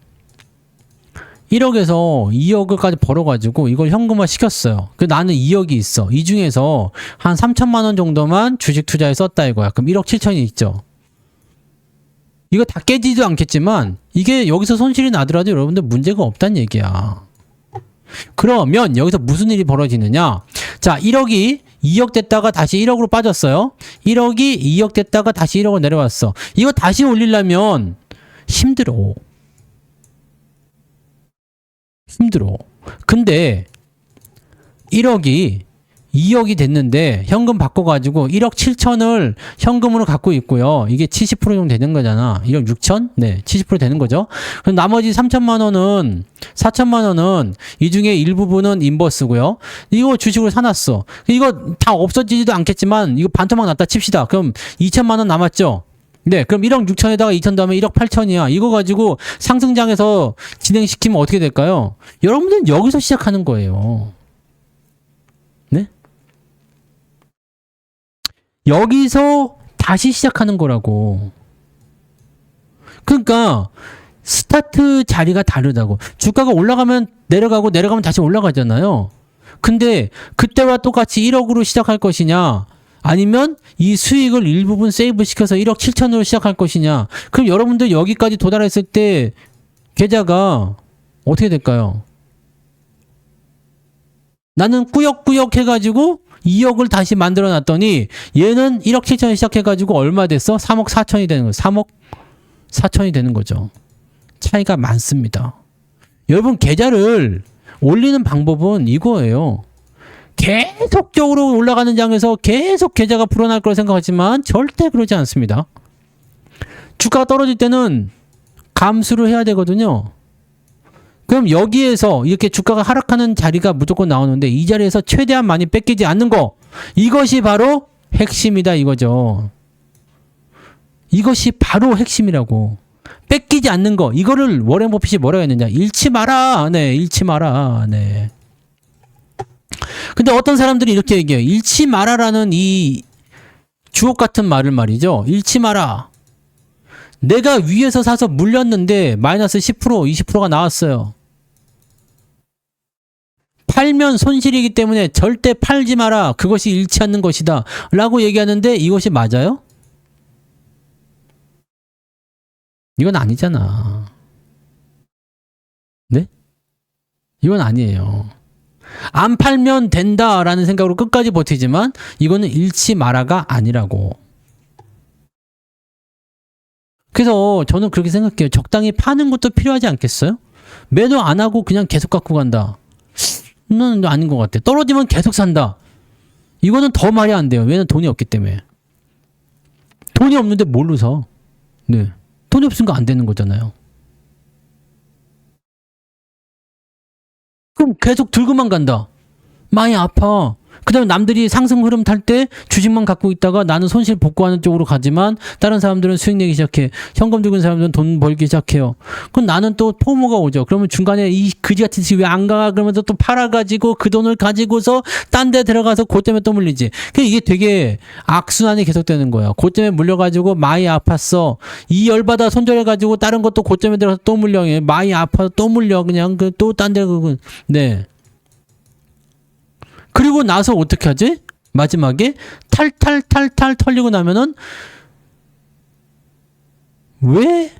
1억에서 2억을까지 벌어가지고 이걸 현금화 시켰어요. 그 나는 2억이 있어. 이 중에서 한 3천만 원 정도만 주식 투자에 썼다 이거야. 그럼 1억 7천이 있죠. 이거 다 깨지도 않겠지만 이게 여기서 손실이 나더라도 여러분들 문제가 없다는 얘기야. 그러면 여기서 무슨 일이 벌어지느냐? 자, 1억이 2억 됐다가 다시 1억으로 빠졌어요. 1억이 2억 됐다가 다시 1억으로 내려왔어. 이거 다시 올리려면 힘들어. 근데 1억이 2억이 됐는데 현금 바꿔가지고 1억 7천을 현금으로 갖고 있고요. 이게 70% 정도 되는 거잖아. 1억 6천? 네, 70% 되는 거죠. 그럼 나머지 3천만 원은 4천만 원은 이 중에 일부분은 인버스고요. 이거 주식으로 사놨어. 이거 다 없어지지도 않겠지만 이거 반토막 났다 칩시다. 그럼 2천만 원 남았죠. 네, 그럼 1억 6천에다가 2천 더하면 1억 8천이야. 이거 가지고 상승장에서 진행시키면 어떻게 될까요? 여러분들은 여기서 시작하는 거예요. 네? 여기서 다시 시작하는 거라고. 그러니까 스타트 자리가 다르다고. 주가가 올라가면 내려가고 내려가면 다시 올라가잖아요. 근데 그때와 똑같이 1억으로 시작할 것이냐, 아니면 이 수익을 일부분 세이브 시켜서 1억 7천으로 시작할 것이냐. 그럼 여러분들 여기까지 도달했을 때 계좌가 어떻게 될까요? 나는 꾸역꾸역 해가지고 2억을 다시 만들어 놨더니 얘는 1억 7천에 시작해가지고 얼마 됐어? 3억 4천이 되는 거예요. 3억 4천이 되는 거죠. 차이가 많습니다. 여러분, 계좌를 올리는 방법은 이거예요. 계속적으로 올라가는 장에서 계속 계좌가 불어날 거라 생각하지만 절대 그러지 않습니다. 주가가 떨어질 때는 감수를 해야 되거든요. 그럼 여기에서 이렇게 주가가 하락하는 자리가 무조건 나오는데 이 자리에서 최대한 많이 뺏기지 않는 거, 이것이 바로 핵심이다 이거죠. 이것이 바로 핵심이라고. 뺏기지 않는 거, 이거를 워렌 버핏이 뭐라고 했느냐? 잃지 마라. 네, 잃지 마라. 네. 근데 어떤 사람들이 이렇게 얘기해요. 잃지 마라라는 이 주옥 같은 말을 말이죠. 잃지 마라. 내가 위에서 사서 물렸는데 마이너스 10%, 20%가 나왔어요. 팔면 손실이기 때문에 절대 팔지 마라. 그것이 잃지 않는 것이다. 라고 얘기하는데 이것이 맞아요? 이건 아니잖아. 네? 이건 아니에요. 안 팔면 된다라는 생각으로 끝까지 버티지만 이거는 잃지 마라가 아니라고. 그래서 저는 그렇게 생각해요. 적당히 파는 것도 필요하지 않겠어요? 매도 안 하고 그냥 계속 갖고 간다. 이건 아닌 것 같아. 떨어지면 계속 산다. 이거는 더 말이 안 돼요. 왜냐면 돈이 없기 때문에. 돈이 없는데 뭘로 사? 네. 돈이 없으니까 안 되는 거잖아요. 그럼 계속 들고만 간다. 많이 아파. 그다음에 남들이 상승 흐름 탈 때 주식만 갖고 있다가 나는 손실 복구하는 쪽으로 가지만 다른 사람들은 수익 내기 시작해. 현금 들고 있는 사람들은 돈 벌기 시작해요. 그럼 나는 또 포모가 오죠. 그러면 중간에 이 그지 같은 집이 왜 안 가? 그러면서 또 팔아가지고 그 돈을 가지고서 딴 데 들어가서 그것 때문에 또 물리지. 이게 되게 악순환이 계속되는 거예요. 그것 때문에 물려가지고 많이 아팠어. 이 열받아 손절해가지고 다른 것도 그것 때문에 들어가서 또 물려. 많이 아파서 또 물려. 그냥 또 딴 데 네. 그리고 나서 어떻게 하지? 마지막에 탈탈탈탈 털리고 나면은 왜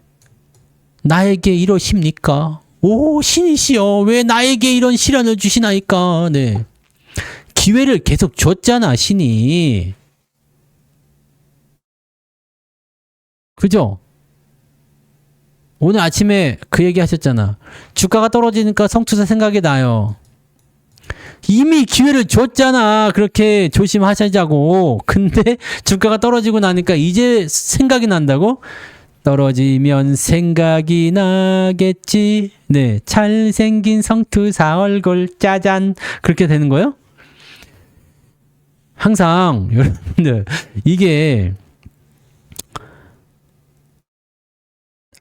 나에게 이러십니까? 오, 신이시여, 왜 나에게 이런 시련을 주시나이까? 네. 기회를 계속 줬잖아, 신이. 그죠? 오늘 아침에 그 얘기 하셨잖아. 주가가 떨어지니까 성투사 생각이 나요. 이미 기회를 줬잖아. 그렇게 조심하시자고. 근데 주가가 떨어지고 나니까 이제 생각이 난다고? 떨어지면 생각이 나겠지. 네, 잘생긴 성투사 얼굴 짜잔. 그렇게 되는 거예요? 항상 여러분들 이게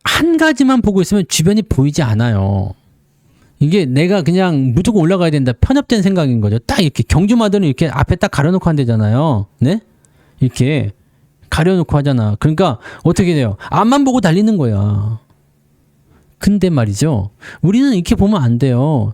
한 가지만 보고 있으면 주변이 보이지 않아요. 이게 내가 그냥 무조건 올라가야 된다. 편협된 생각인 거죠. 딱 이렇게 경주마들은 이렇게 앞에 딱 가려놓고 한대잖아요. 네? 이렇게 가려놓고 하잖아. 그러니까 어떻게 돼요? 앞만 보고 달리는 거야. 근데 말이죠. 우리는 이렇게 보면 안 돼요.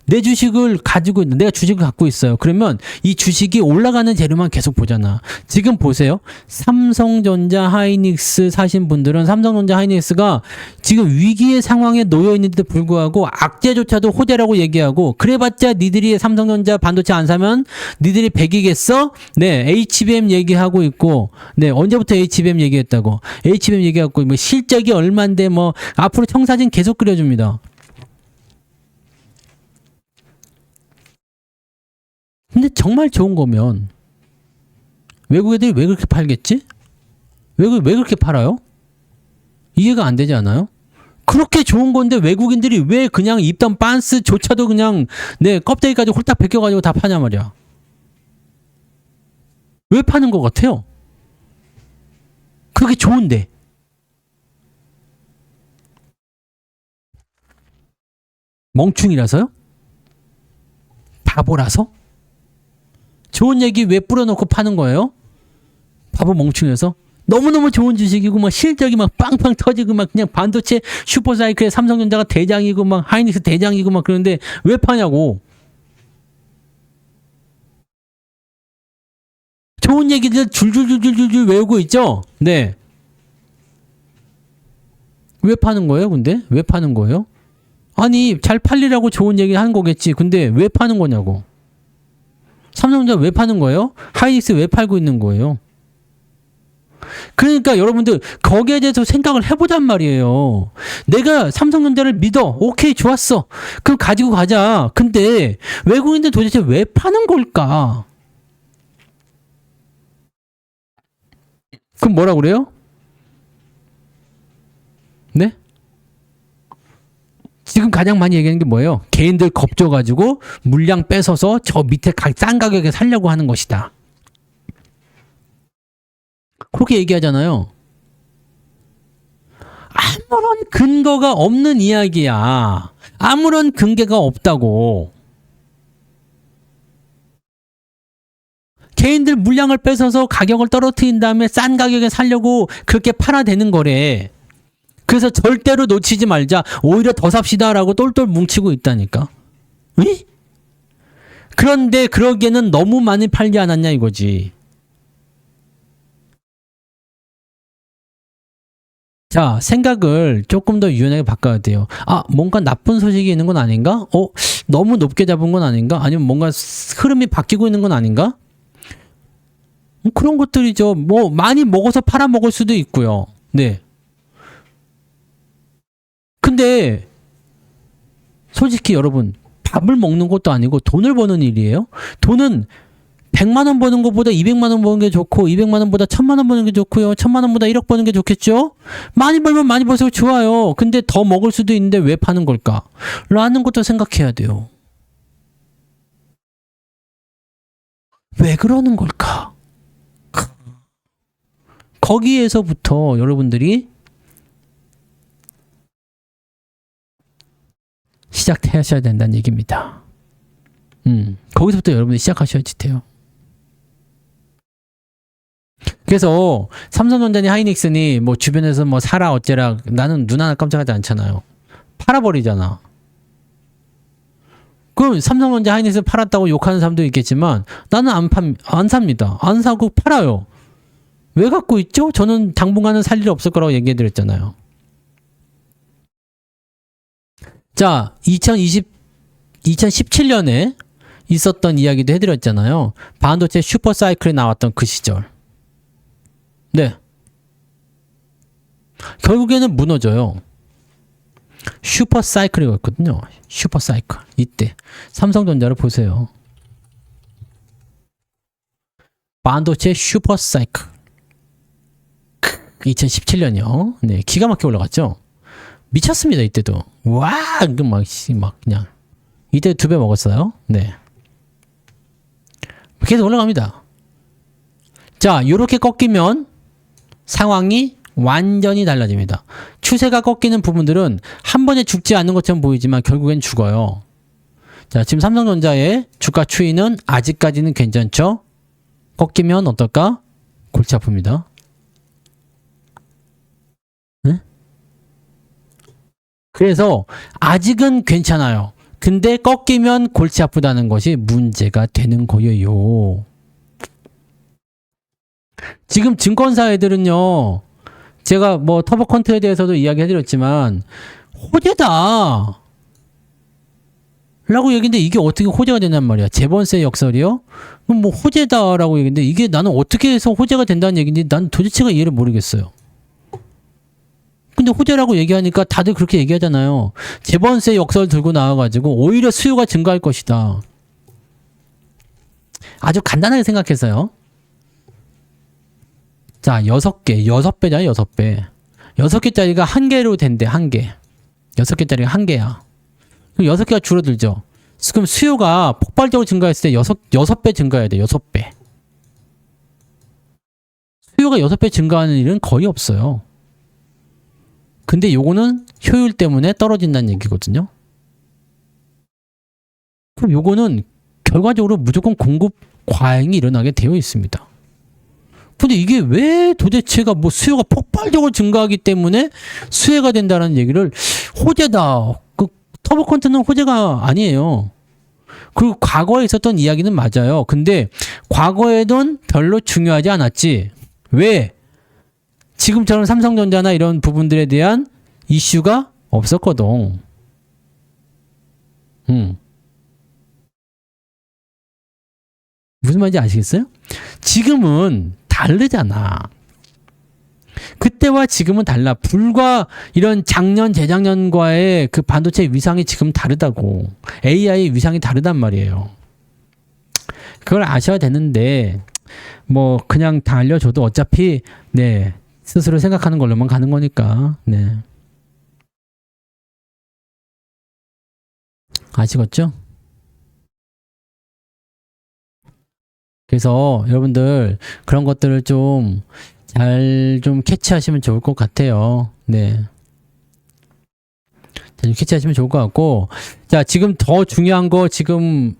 내 주식을 가지고 있는, 내가 주식을 갖고 있어요. 그러면 이 주식이 올라가는 재료만 계속 보잖아. 지금 보세요. 삼성전자 하이닉스 사신 분들은 삼성전자 하이닉스가 지금 위기의 상황에 놓여 있는데도 불구하고 악재조차도 호재라고 얘기하고, 그래봤자 니들이 삼성전자 반도체 안 사면 니들이 백이겠어? 네, HBM 얘기하고 있고, 네, 언제부터 HBM 얘기했다고? HBM 얘기하고, 뭐 실적이 얼만데 뭐 앞으로 청사진 계속 그려줍니다. 근데 정말 좋은 거면 외국 애들이 왜 그렇게 팔겠지? 왜 그렇게 팔아요? 이해가 안 되지 않아요? 그렇게 좋은 건데 외국인들이 왜 그냥 입던 빤스조차도 그냥 내 껍데기까지 홀딱 벗겨가지고 다 파냐 말이야. 왜 파는 것 같아요? 그렇게 좋은데. 멍충이라서요? 바보라서? 좋은 얘기 왜 뿌려놓고 파는 거예요? 바보 멍충해서? 너무너무 좋은 주식이고 막 실적이 막 빵빵 터지고 막 그냥 반도체 슈퍼사이클에 삼성전자가 대장이고 막 하이닉스 대장이고 막 그런데 왜 파냐고. 좋은 얘기들 줄줄줄줄줄 외우고 있죠? 네. 왜 파는 거예요, 근데? 왜 파는 거예요? 아니, 잘 팔리라고 좋은 얘기 하는 거겠지. 근데 왜 파는 거냐고. 삼성전자 왜 파는 거예요? 하이닉스 왜 팔고 있는 거예요? 그러니까 여러분들 거기에 대해서 생각을 해보단 말이에요. 내가 삼성전자를 믿어. 오케이, 좋았어. 그럼 가지고 가자. 근데 외국인들 도대체 왜 파는 걸까? 그럼 뭐라 그래요? 네? 지금 가장 많이 얘기하는 게 뭐예요? 개인들 겁줘가지고 물량 뺏어서 저 밑에 싼 가격에 살려고 하는 것이다. 그렇게 얘기하잖아요. 아무런 근거가 없는 이야기야. 아무런 근거가 없다고. 개인들 물량을 뺏어서 가격을 떨어뜨린 다음에 싼 가격에 살려고 그렇게 팔아대는 거래. 그래서 절대로 놓치지 말자. 오히려 더 삽시다라고 똘똘 뭉치고 있다니까. 응? 그런데 그러기에는 너무 많이 팔지 않았냐 이거지. 자, 생각을 조금 더 유연하게 바꿔야 돼요. 아, 뭔가 나쁜 소식이 있는 건 아닌가? 너무 높게 잡은 건 아닌가? 아니면 뭔가 흐름이 바뀌고 있는 건 아닌가? 그런 것들이죠. 뭐 많이 먹어서 팔아먹을 수도 있고요. 네. 근데 솔직히 여러분, 밥을 먹는 것도 아니고 돈을 버는 일이에요. 돈은 100만 원 버는 것보다 200만 원 버는 게 좋고 200만 원보다 1000만 원 버는 게 좋고요. 1000만 원보다 1억 버는 게 좋겠죠? 많이 벌면 많이 벌수록 좋아요. 근데 더 먹을 수도 있는데 왜 파는 걸까? 라는 것도 생각해야 돼요. 왜 그러는 걸까? 거기에서부터 여러분들이 시작하셔야 된다는 얘기입니다. 거기서부터 여러분들이 시작하셔야지 돼요. 그래서 삼성전자니 하이닉스니 뭐 주변에서 뭐 사라 어째라 나는 눈 하나 깜짝하지 않잖아요. 팔아버리잖아. 그럼 삼성전자 하이닉스 팔았다고 욕하는 사람도 있겠지만 나는 안 삽니다. 안 사고 팔아요. 왜 갖고 있죠? 저는 당분간은 살 일 없을 거라고 얘기해 드렸잖아요. 자, 2017년에 있었던 이야기도 해드렸잖아요. 반도체 슈퍼사이클에 나왔던 그 시절. 네. 결국에는 무너져요. 슈퍼사이클이었거든요. 슈퍼사이클. 이때 삼성전자를 보세요. 반도체 슈퍼사이클. 2017년이요. 네, 기가 막히게 올라갔죠. 미쳤습니다. 이때도. 와, 막 그냥 이때 2배 먹었어요. 네. 계속 올라갑니다. 자, 요렇게 꺾이면 상황이 완전히 달라집니다. 추세가 꺾이는 부분들은 한 번에 죽지 않는 것처럼 보이지만 결국엔 죽어요. 자, 지금 삼성전자의 주가 추이는 아직까지는 괜찮죠? 꺾이면 어떨까? 골치 아픕니다. 네? 그래서 아직은 괜찮아요. 근데 꺾이면 골치 아프다는 것이 문제가 되는 거예요. 지금 증권사 애들은요, 제가 뭐 터보컨트에 대해서도 이야기 해드렸지만, 호재다! 라고 얘기했는데 이게 어떻게 호재가 된단 말이야. 재번세 역설이요? 그럼 뭐 호재다라고 얘기했는데 이게 나는 어떻게 해서 호재가 된다는 얘기인지 난 도대체가 이해를 모르겠어요. 근데 호재라고 얘기하니까 다들 그렇게 얘기하잖아요. 재번세 역설 들고 나와가지고 오히려 수요가 증가할 것이다. 아주 간단하게 생각해서요. 자, 6개. 6배잖아요, 6배. 6개짜리가 1개로 된대, 1개. 6개짜리가 1개야. 그럼 6개가 줄어들죠. 그럼 수요가 폭발적으로 증가했을 때 6배 증가해야 돼, 6배. 수요가 6배 증가하는 일은 거의 없어요. 근데 요거는 효율 때문에 떨어진다는 얘기거든요. 그럼 요거는 결과적으로 무조건 공급 과잉이 일어나게 되어 있습니다. 근데 이게 왜 도대체가 뭐 수요가 폭발적으로 증가하기 때문에 수혜가 된다는 얘기를 호재다. 그 터보컨트는 호재가 아니에요. 그리고 과거에 있었던 이야기는 맞아요. 근데 과거에는 별로 중요하지 않았지. 왜? 지금처럼 삼성전자나 이런 부분들에 대한 이슈가 없었거든. 무슨 말인지 아시겠어요? 지금은 다르잖아. 그때와 지금은 달라. 불과 이런 작년, 재작년과의 그 반도체 위상이 지금 다르다고. AI 위상이 다르단 말이에요. 그걸 아셔야 되는데, 뭐, 그냥 다 알려줘도 어차피, 네, 스스로 생각하는 걸로만 가는 거니까, 네. 아시겠죠? 그래서 여러분들 그런 것들을 좀 잘 좀 캐치하시면 좋을 것 같아요. 네. 잘 캐치하시면 좋을 것 같고, 자, 지금 더 중요한 거 지금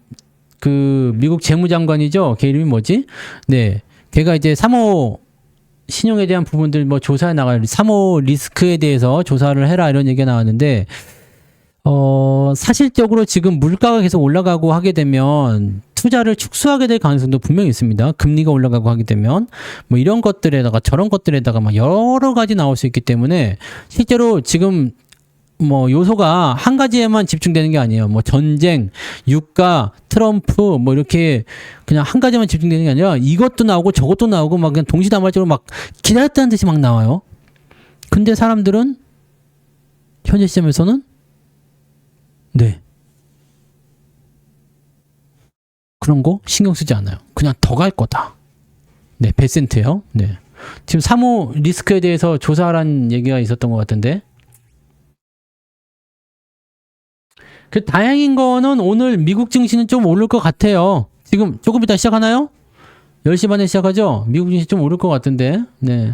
그 미국 재무장관이죠. 걔 이름이 뭐지? 네. 걔가 이제 3호 신용에 대한 부분들 뭐 조사해 나갈 3호 리스크에 대해서 조사를 해라 이런 얘기가 나왔는데, 사실적으로 지금 물가가 계속 올라가고 하게 되면 투자를 축소하게 될 가능성도 분명히 있습니다. 금리가 올라가고 하게 되면 뭐 이런 것들에다가 저런 것들에다가 막 여러 가지 나올 수 있기 때문에 실제로 지금 뭐 요소가 한 가지에만 집중되는 게 아니에요. 뭐 전쟁, 유가, 트럼프 뭐 이렇게 그냥 한 가지만 집중되는 게 아니라 이것도 나오고 저것도 나오고 막 그냥 동시다발적으로 막 기다렸다는 듯이 막 나와요. 근데 사람들은 현재 시점에서는 네. 그런 거 신경 쓰지 않아요. 그냥 더 갈 거다. 네, 베센트요. 네. 지금 3호 리스크에 대해서 조사하라는 얘기가 있었던 것 같은데. 그 다행인 거는 오늘 미국 증시는 좀 오를 것 같아요. 지금 조금 이따 시작하나요? 10시 반에 시작하죠? 미국 증시 좀 오를 것 같은데. 네.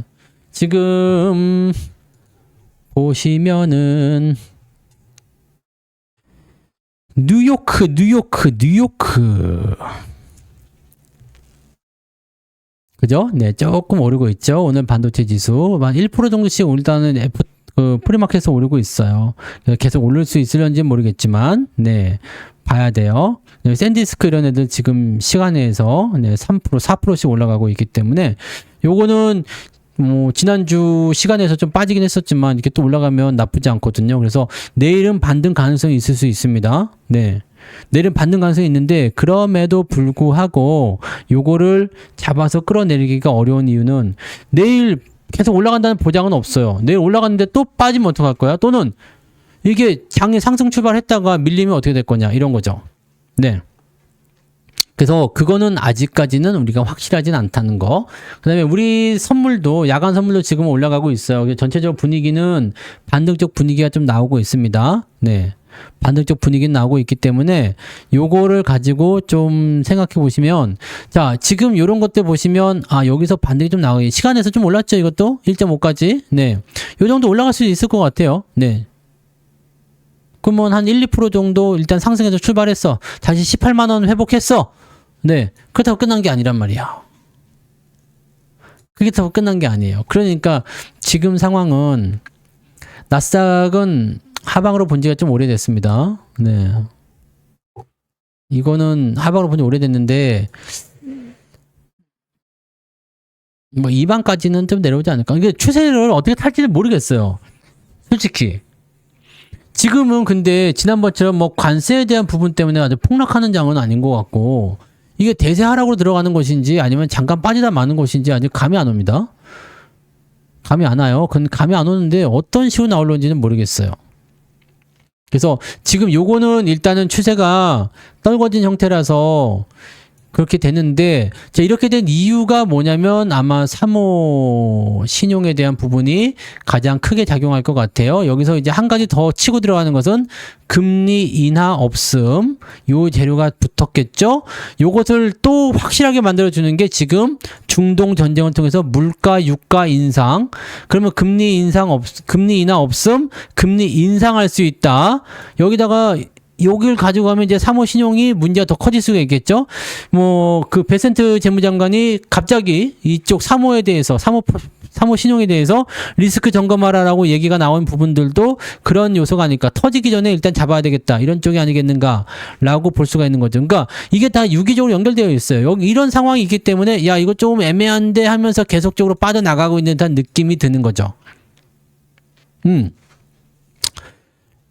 지금 보시면은 뉴요크. 그죠? 네, 조금 오르고 있죠. 오늘 반도체 지수 한 1% 정도씩 일단은 프리마켓에서 오르고 있어요. 계속 오를 수 있을런지는 모르겠지만, 네, 봐야 돼요. 네, 샌디스크 이런 애들 지금 시간에서 네, 3%, 4%씩 올라가고 있기 때문에 요거는 뭐 지난주 시간에서 좀 빠지긴 했었지만 이렇게 또 올라가면 나쁘지 않거든요. 그래서 내일은 반등 가능성이 있을 수 있습니다. 네. 내일은 반등 가능성이 있는데 그럼에도 불구하고 요거를 잡아서 끌어내리기가 어려운 이유는 내일 계속 올라간다는 보장은 없어요. 내일 올라갔는데 또 빠지면 어떡할 거야? 또는 이게 장에 상승 출발했다가 밀리면 어떻게 될 거냐 이런 거죠. 네. 그래서 그거는 아직까지는 우리가 확실하진 않다는 거. 그 다음에 우리 선물도, 야간 선물도 지금 올라가고 있어요. 전체적으로 분위기는 반등적 분위기가 좀 나오고 있습니다. 네. 반등적 분위기는 나오고 있기 때문에 요거를 가지고 좀 생각해 보시면, 자, 지금 요런 것들 보시면, 아, 여기서 반등이 좀 나오기. 시간에서 좀 올랐죠, 이것도? 1.5까지. 네. 요 정도 올라갈 수 있을 것 같아요. 네. 그러면 한 1, 2% 정도 일단 상승해서 출발했어. 다시 18만원 회복했어. 네. 그렇다고 끝난 게 아니란 말이야. 그게 다 끝난 게 아니에요. 그러니까 지금 상황은 나스닥은 하방으로 본 지가 좀 오래됐습니다. 네. 이거는 하방으로 본 지 오래됐는데 뭐 2반까지는 좀 내려오지 않을까. 이게 추세를 어떻게 탈지는 모르겠어요. 솔직히. 지금은 근데 지난번처럼 뭐 관세에 대한 부분 때문에 아주 폭락하는 장은 아닌 것 같고, 이게 대세 하락으로 들어가는 것인지 아니면 잠깐 빠지다 마는 것인지 아직 감이 안 옵니다. 감이 안 와요. 근데 감이 안 오는데 어떤 식으로 나올런지는 모르겠어요. 그래서 지금 요거는 일단은 추세가 떨궈진 형태라서 그렇게 되는데, 자, 이렇게 된 이유가 뭐냐면 아마 3호 신용에 대한 부분이 가장 크게 작용할 것 같아요. 여기서 이제 한 가지 더 치고 들어가는 것은 금리 인하 없음, 요 재료가 붙었겠죠. 요것을 또 확실하게 만들어주는 게 지금 중동 전쟁을 통해서 물가, 유가 인상. 그러면 금리 인하 없음, 금리 인상할 수 있다. 여기다가 여기를 가지고 가면 이제 3호 신용이 문제가 더 커질 수가 있겠죠. 뭐 그 베센트 재무장관이 갑자기 이쪽 3호에 대해서 3호 신용에 대해서 리스크 점검하라라고 얘기가 나온 부분들도 그런 요소가 아닐까. 터지기 전에 일단 잡아야 되겠다, 이런 쪽이 아니겠는가라고 볼 수가 있는 거죠. 그러니까 이게 다 유기적으로 연결되어 있어요. 여기 이런 상황이 있기 때문에 야, 이거 좀 애매한데 하면서 계속적으로 빠져나가고 있는 듯한 느낌이 드는 거죠.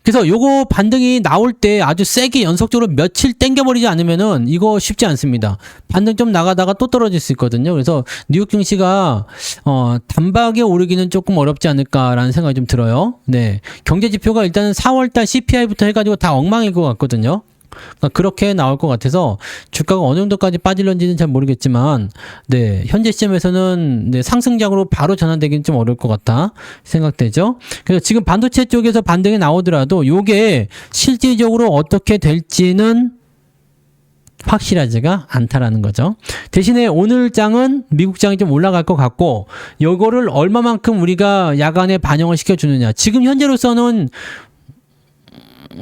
그래서 요거 반등이 나올 때 아주 세게 연속적으로 며칠 땡겨버리지 않으면은 이거 쉽지 않습니다. 반등 좀 나가다가 또 떨어질 수 있거든요. 그래서 뉴욕 증시가 단박에 오르기는 조금 어렵지 않을까라는 생각이 좀 들어요. 네, 경제 지표가 일단은 4월달 CPI부터 해가지고 다 엉망일 것 같거든요. 그러니까 그렇게 나올 것 같아서 주가가 어느 정도까지 빠질런지는 잘 모르겠지만, 네, 현재 시점에서는 네, 상승장으로 바로 전환되기는 좀 어려울 것 같다 생각되죠. 그래서 지금 반도체 쪽에서 반등이 나오더라도 요게 실질적으로 어떻게 될지는 확실하지가 않다라는 거죠. 대신에 오늘 장은 미국 장이 좀 올라갈 것 같고, 요거를 얼마만큼 우리가 야간에 반영을 시켜주느냐. 지금 현재로서는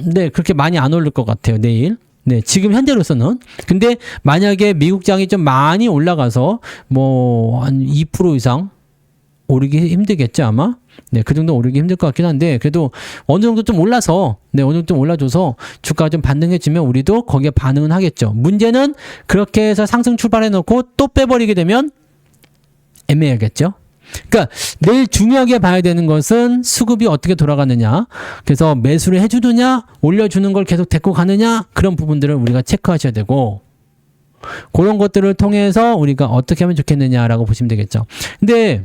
네, 그렇게 많이 안 오를 것 같아요, 내일. 네, 지금 현재로서는. 근데 만약에 미국장이 좀 많이 올라가서 뭐 한 2% 이상 오르기 힘들겠죠, 아마. 네, 그 정도 오르기 힘들 것 같긴 한데, 그래도 어느 정도 좀 올라서, 네, 어느 정도 좀 올라줘서 주가가 좀 반등해주면 우리도 거기에 반응은 하겠죠. 문제는 그렇게 해서 상승 출발해 놓고 또 빼버리게 되면 애매하겠죠. 그러니까 내일 중요하게 봐야 되는 것은 수급이 어떻게 돌아가느냐. 그래서 매수를 해주느냐, 올려주는 걸 계속 데리고 가느냐, 그런 부분들을 우리가 체크하셔야 되고, 그런 것들을 통해서 우리가 어떻게 하면 좋겠느냐라고 보시면 되겠죠. 근데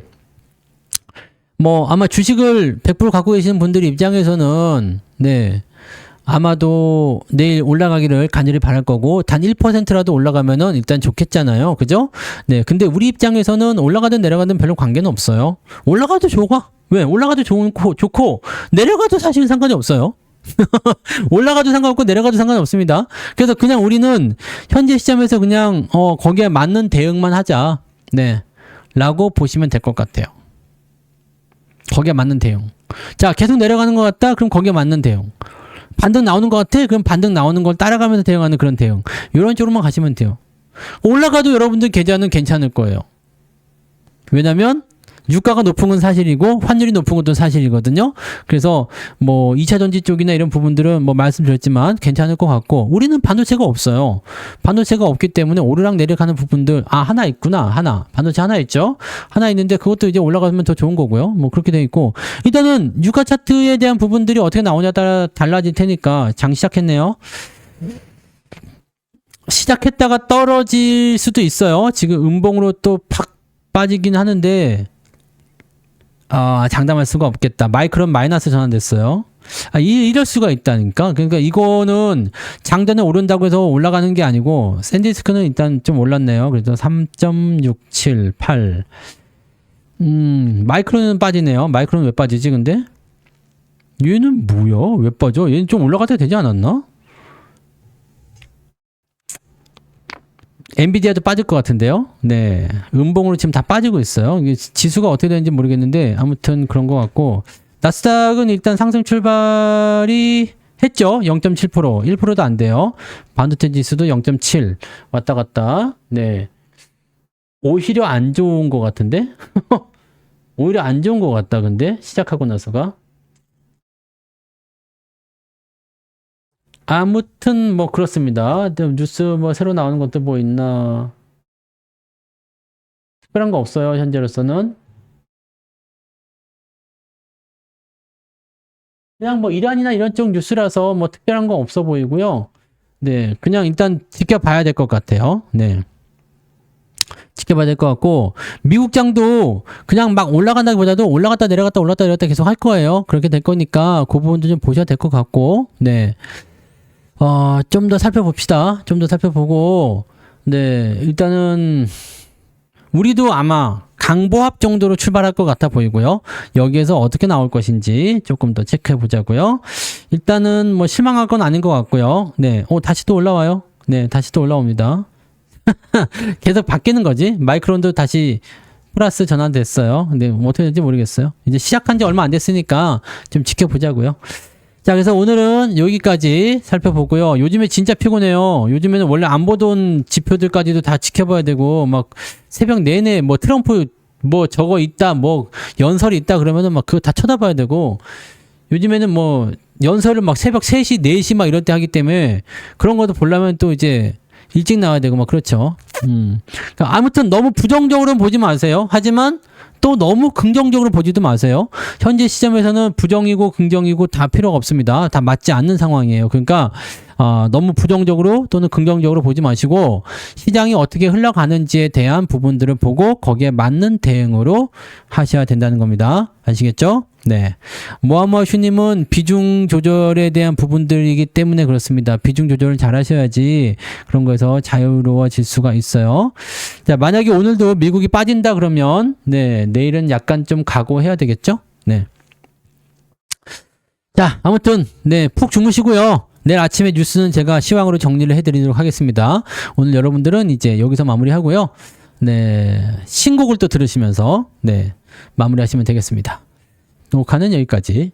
뭐 아마 주식을 100% 갖고 계시는 분들 입장에서는 네, 아마도 내일 올라가기를 간절히 바랄 거고, 단 1%라도 올라가면은 일단 좋겠잖아요. 그죠? 네. 근데 우리 입장에서는 올라가든 내려가든 별로 관계는 없어요. 올라가도 좋아. 왜? 올라가도 좋고, 내려가도 사실 상관이 없어요. 올라가도 상관없고 내려가도 상관없습니다. 그래서 그냥 우리는 현재 시점에서 그냥 거기에 맞는 대응만 하자. 네. 라고 보시면 될 것 같아요. 거기에 맞는 대응. 자, 계속 내려가는 것 같다? 그럼 거기에 맞는 대응. 반등 나오는 것 같아? 그럼 반등 나오는 걸 따라가면서 대응하는 그런 대응. 이런 쪽으로만 가시면 돼요. 올라가도 여러분들 계좌는 괜찮을 거예요. 왜냐면 유가가 높은 건 사실이고 환율이 높은 것도 사실이거든요. 그래서 뭐 2차 전지 쪽이나 이런 부분들은 뭐 말씀드렸지만 괜찮을 것 같고 우리는 반도체가 없어요. 반도체가 없기 때문에 오르락 내리락 하는 부분들 하나 있구나. 하나. 반도체 하나 있죠. 하나 있는데 그것도 이제 올라가면 더 좋은 거고요. 뭐 그렇게 돼 있고 일단은 유가 차트에 대한 부분들이 어떻게 나오냐에 따라 달라질 테니까 장 시작했네요. 시작했다가 떨어질 수도 있어요. 지금 음봉으로 또 팍 빠지긴 하는데 장담할 수가 없겠다. 마이크론 마이너스 전환됐어요. 이럴 수가 있다니까. 그러니까 이거는 장전에 오른다고 해서 올라가는 게 아니고 샌디스크는 일단 좀 올랐네요. 그래서 3.678. 마이크론은 빠지네요. 마이크론은 왜 빠지지 근데? 얘는 뭐야? 왜 빠져? 얘는 좀 올라가야 되지 않았나? 엔비디아도 빠질 것 같은데요. 네, 음봉으로 지금 다 빠지고 있어요. 이게 지수가 어떻게 되는지 모르겠는데 아무튼 그런 것 같고 나스닥은 일단 상승 출발이 했죠. 0.7%, 1%도 안 돼요. 반도체 지수도 0.7 왔다 갔다. 네, 오히려 안 좋은 것 같은데. 오히려 안 좋은 것 같다. 근데 시작하고 나서가. 아무튼 뭐 그렇습니다. 뉴스 뭐 새로 나오는 것도 뭐 있나? 특별한 거 없어요. 현재로서는. 그냥 뭐 이란이나 이런 쪽 뉴스라서 뭐 특별한 거 없어 보이고요. 네, 그냥 일단 지켜봐야 될 것 같아요. 네. 지켜봐야 될 것 같고 미국장도 그냥 막 올라간다기보다도 올라갔다 내려갔다 올라갔다 내려갔다 계속 할 거예요. 그렇게 될 거니까 그 부분도 좀 보셔야 될 것 같고 네. 좀 더 살펴봅시다. 좀 더 살펴보고, 네, 일단은, 우리도 아마 강보합 정도로 출발할 것 같아 보이고요. 여기에서 어떻게 나올 것인지 조금 더 체크해 보자고요. 일단은 뭐 실망할 건 아닌 것 같고요. 네, 다시 또 올라와요. 네, 다시 또 올라옵니다. 계속 바뀌는 거지. 마이크론도 다시 플러스 전환됐어요. 근데 뭐 어떻게 될지 모르겠어요. 이제 시작한 지 얼마 안 됐으니까 좀 지켜보자고요. 자, 그래서 오늘은 여기까지 살펴보고요. 요즘에 진짜 피곤해요. 요즘에는 원래 안 보던 지표들까지도 다 지켜봐야 되고, 막 새벽 내내 뭐 트럼프 뭐 저거 있다, 뭐 연설이 있다 그러면은 막 그거 다 쳐다봐야 되고, 요즘에는 뭐 연설을 막 새벽 3시, 4시 막 이럴 때 하기 때문에 그런 것도 보려면 또 이제 일찍 나와야 되고 막 그렇죠. 그러니까 아무튼 너무 부정적으로는 보지 마세요. 하지만 또 너무 긍정적으로 보지도 마세요. 현재 시점에서는 부정이고 긍정이고 다 필요가 없습니다. 다 맞지 않는 상황이에요. 그러니까 너무 부정적으로 또는 긍정적으로 보지 마시고 시장이 어떻게 흘러가는지에 대한 부분들을 보고 거기에 맞는 대응으로 하셔야 된다는 겁니다. 아시겠죠? 네. 모아모아슈님은 비중 조절에 대한 부분들이기 때문에 그렇습니다. 비중 조절을 잘 하셔야지 그런 거에서 자유로워질 수가 있어요. 자, 만약에 오늘도 미국이 빠진다 그러면 네, 내일은 약간 좀 각오해야 되겠죠? 네. 자, 아무튼 네, 푹 주무시고요. 내일 아침에 뉴스는 제가 시황으로 정리를 해드리도록 하겠습니다. 오늘 여러분들은 이제 여기서 마무리하고요. 네, 신곡을 또 들으시면서 네, 마무리하시면 되겠습니다. 녹화는 여기까지.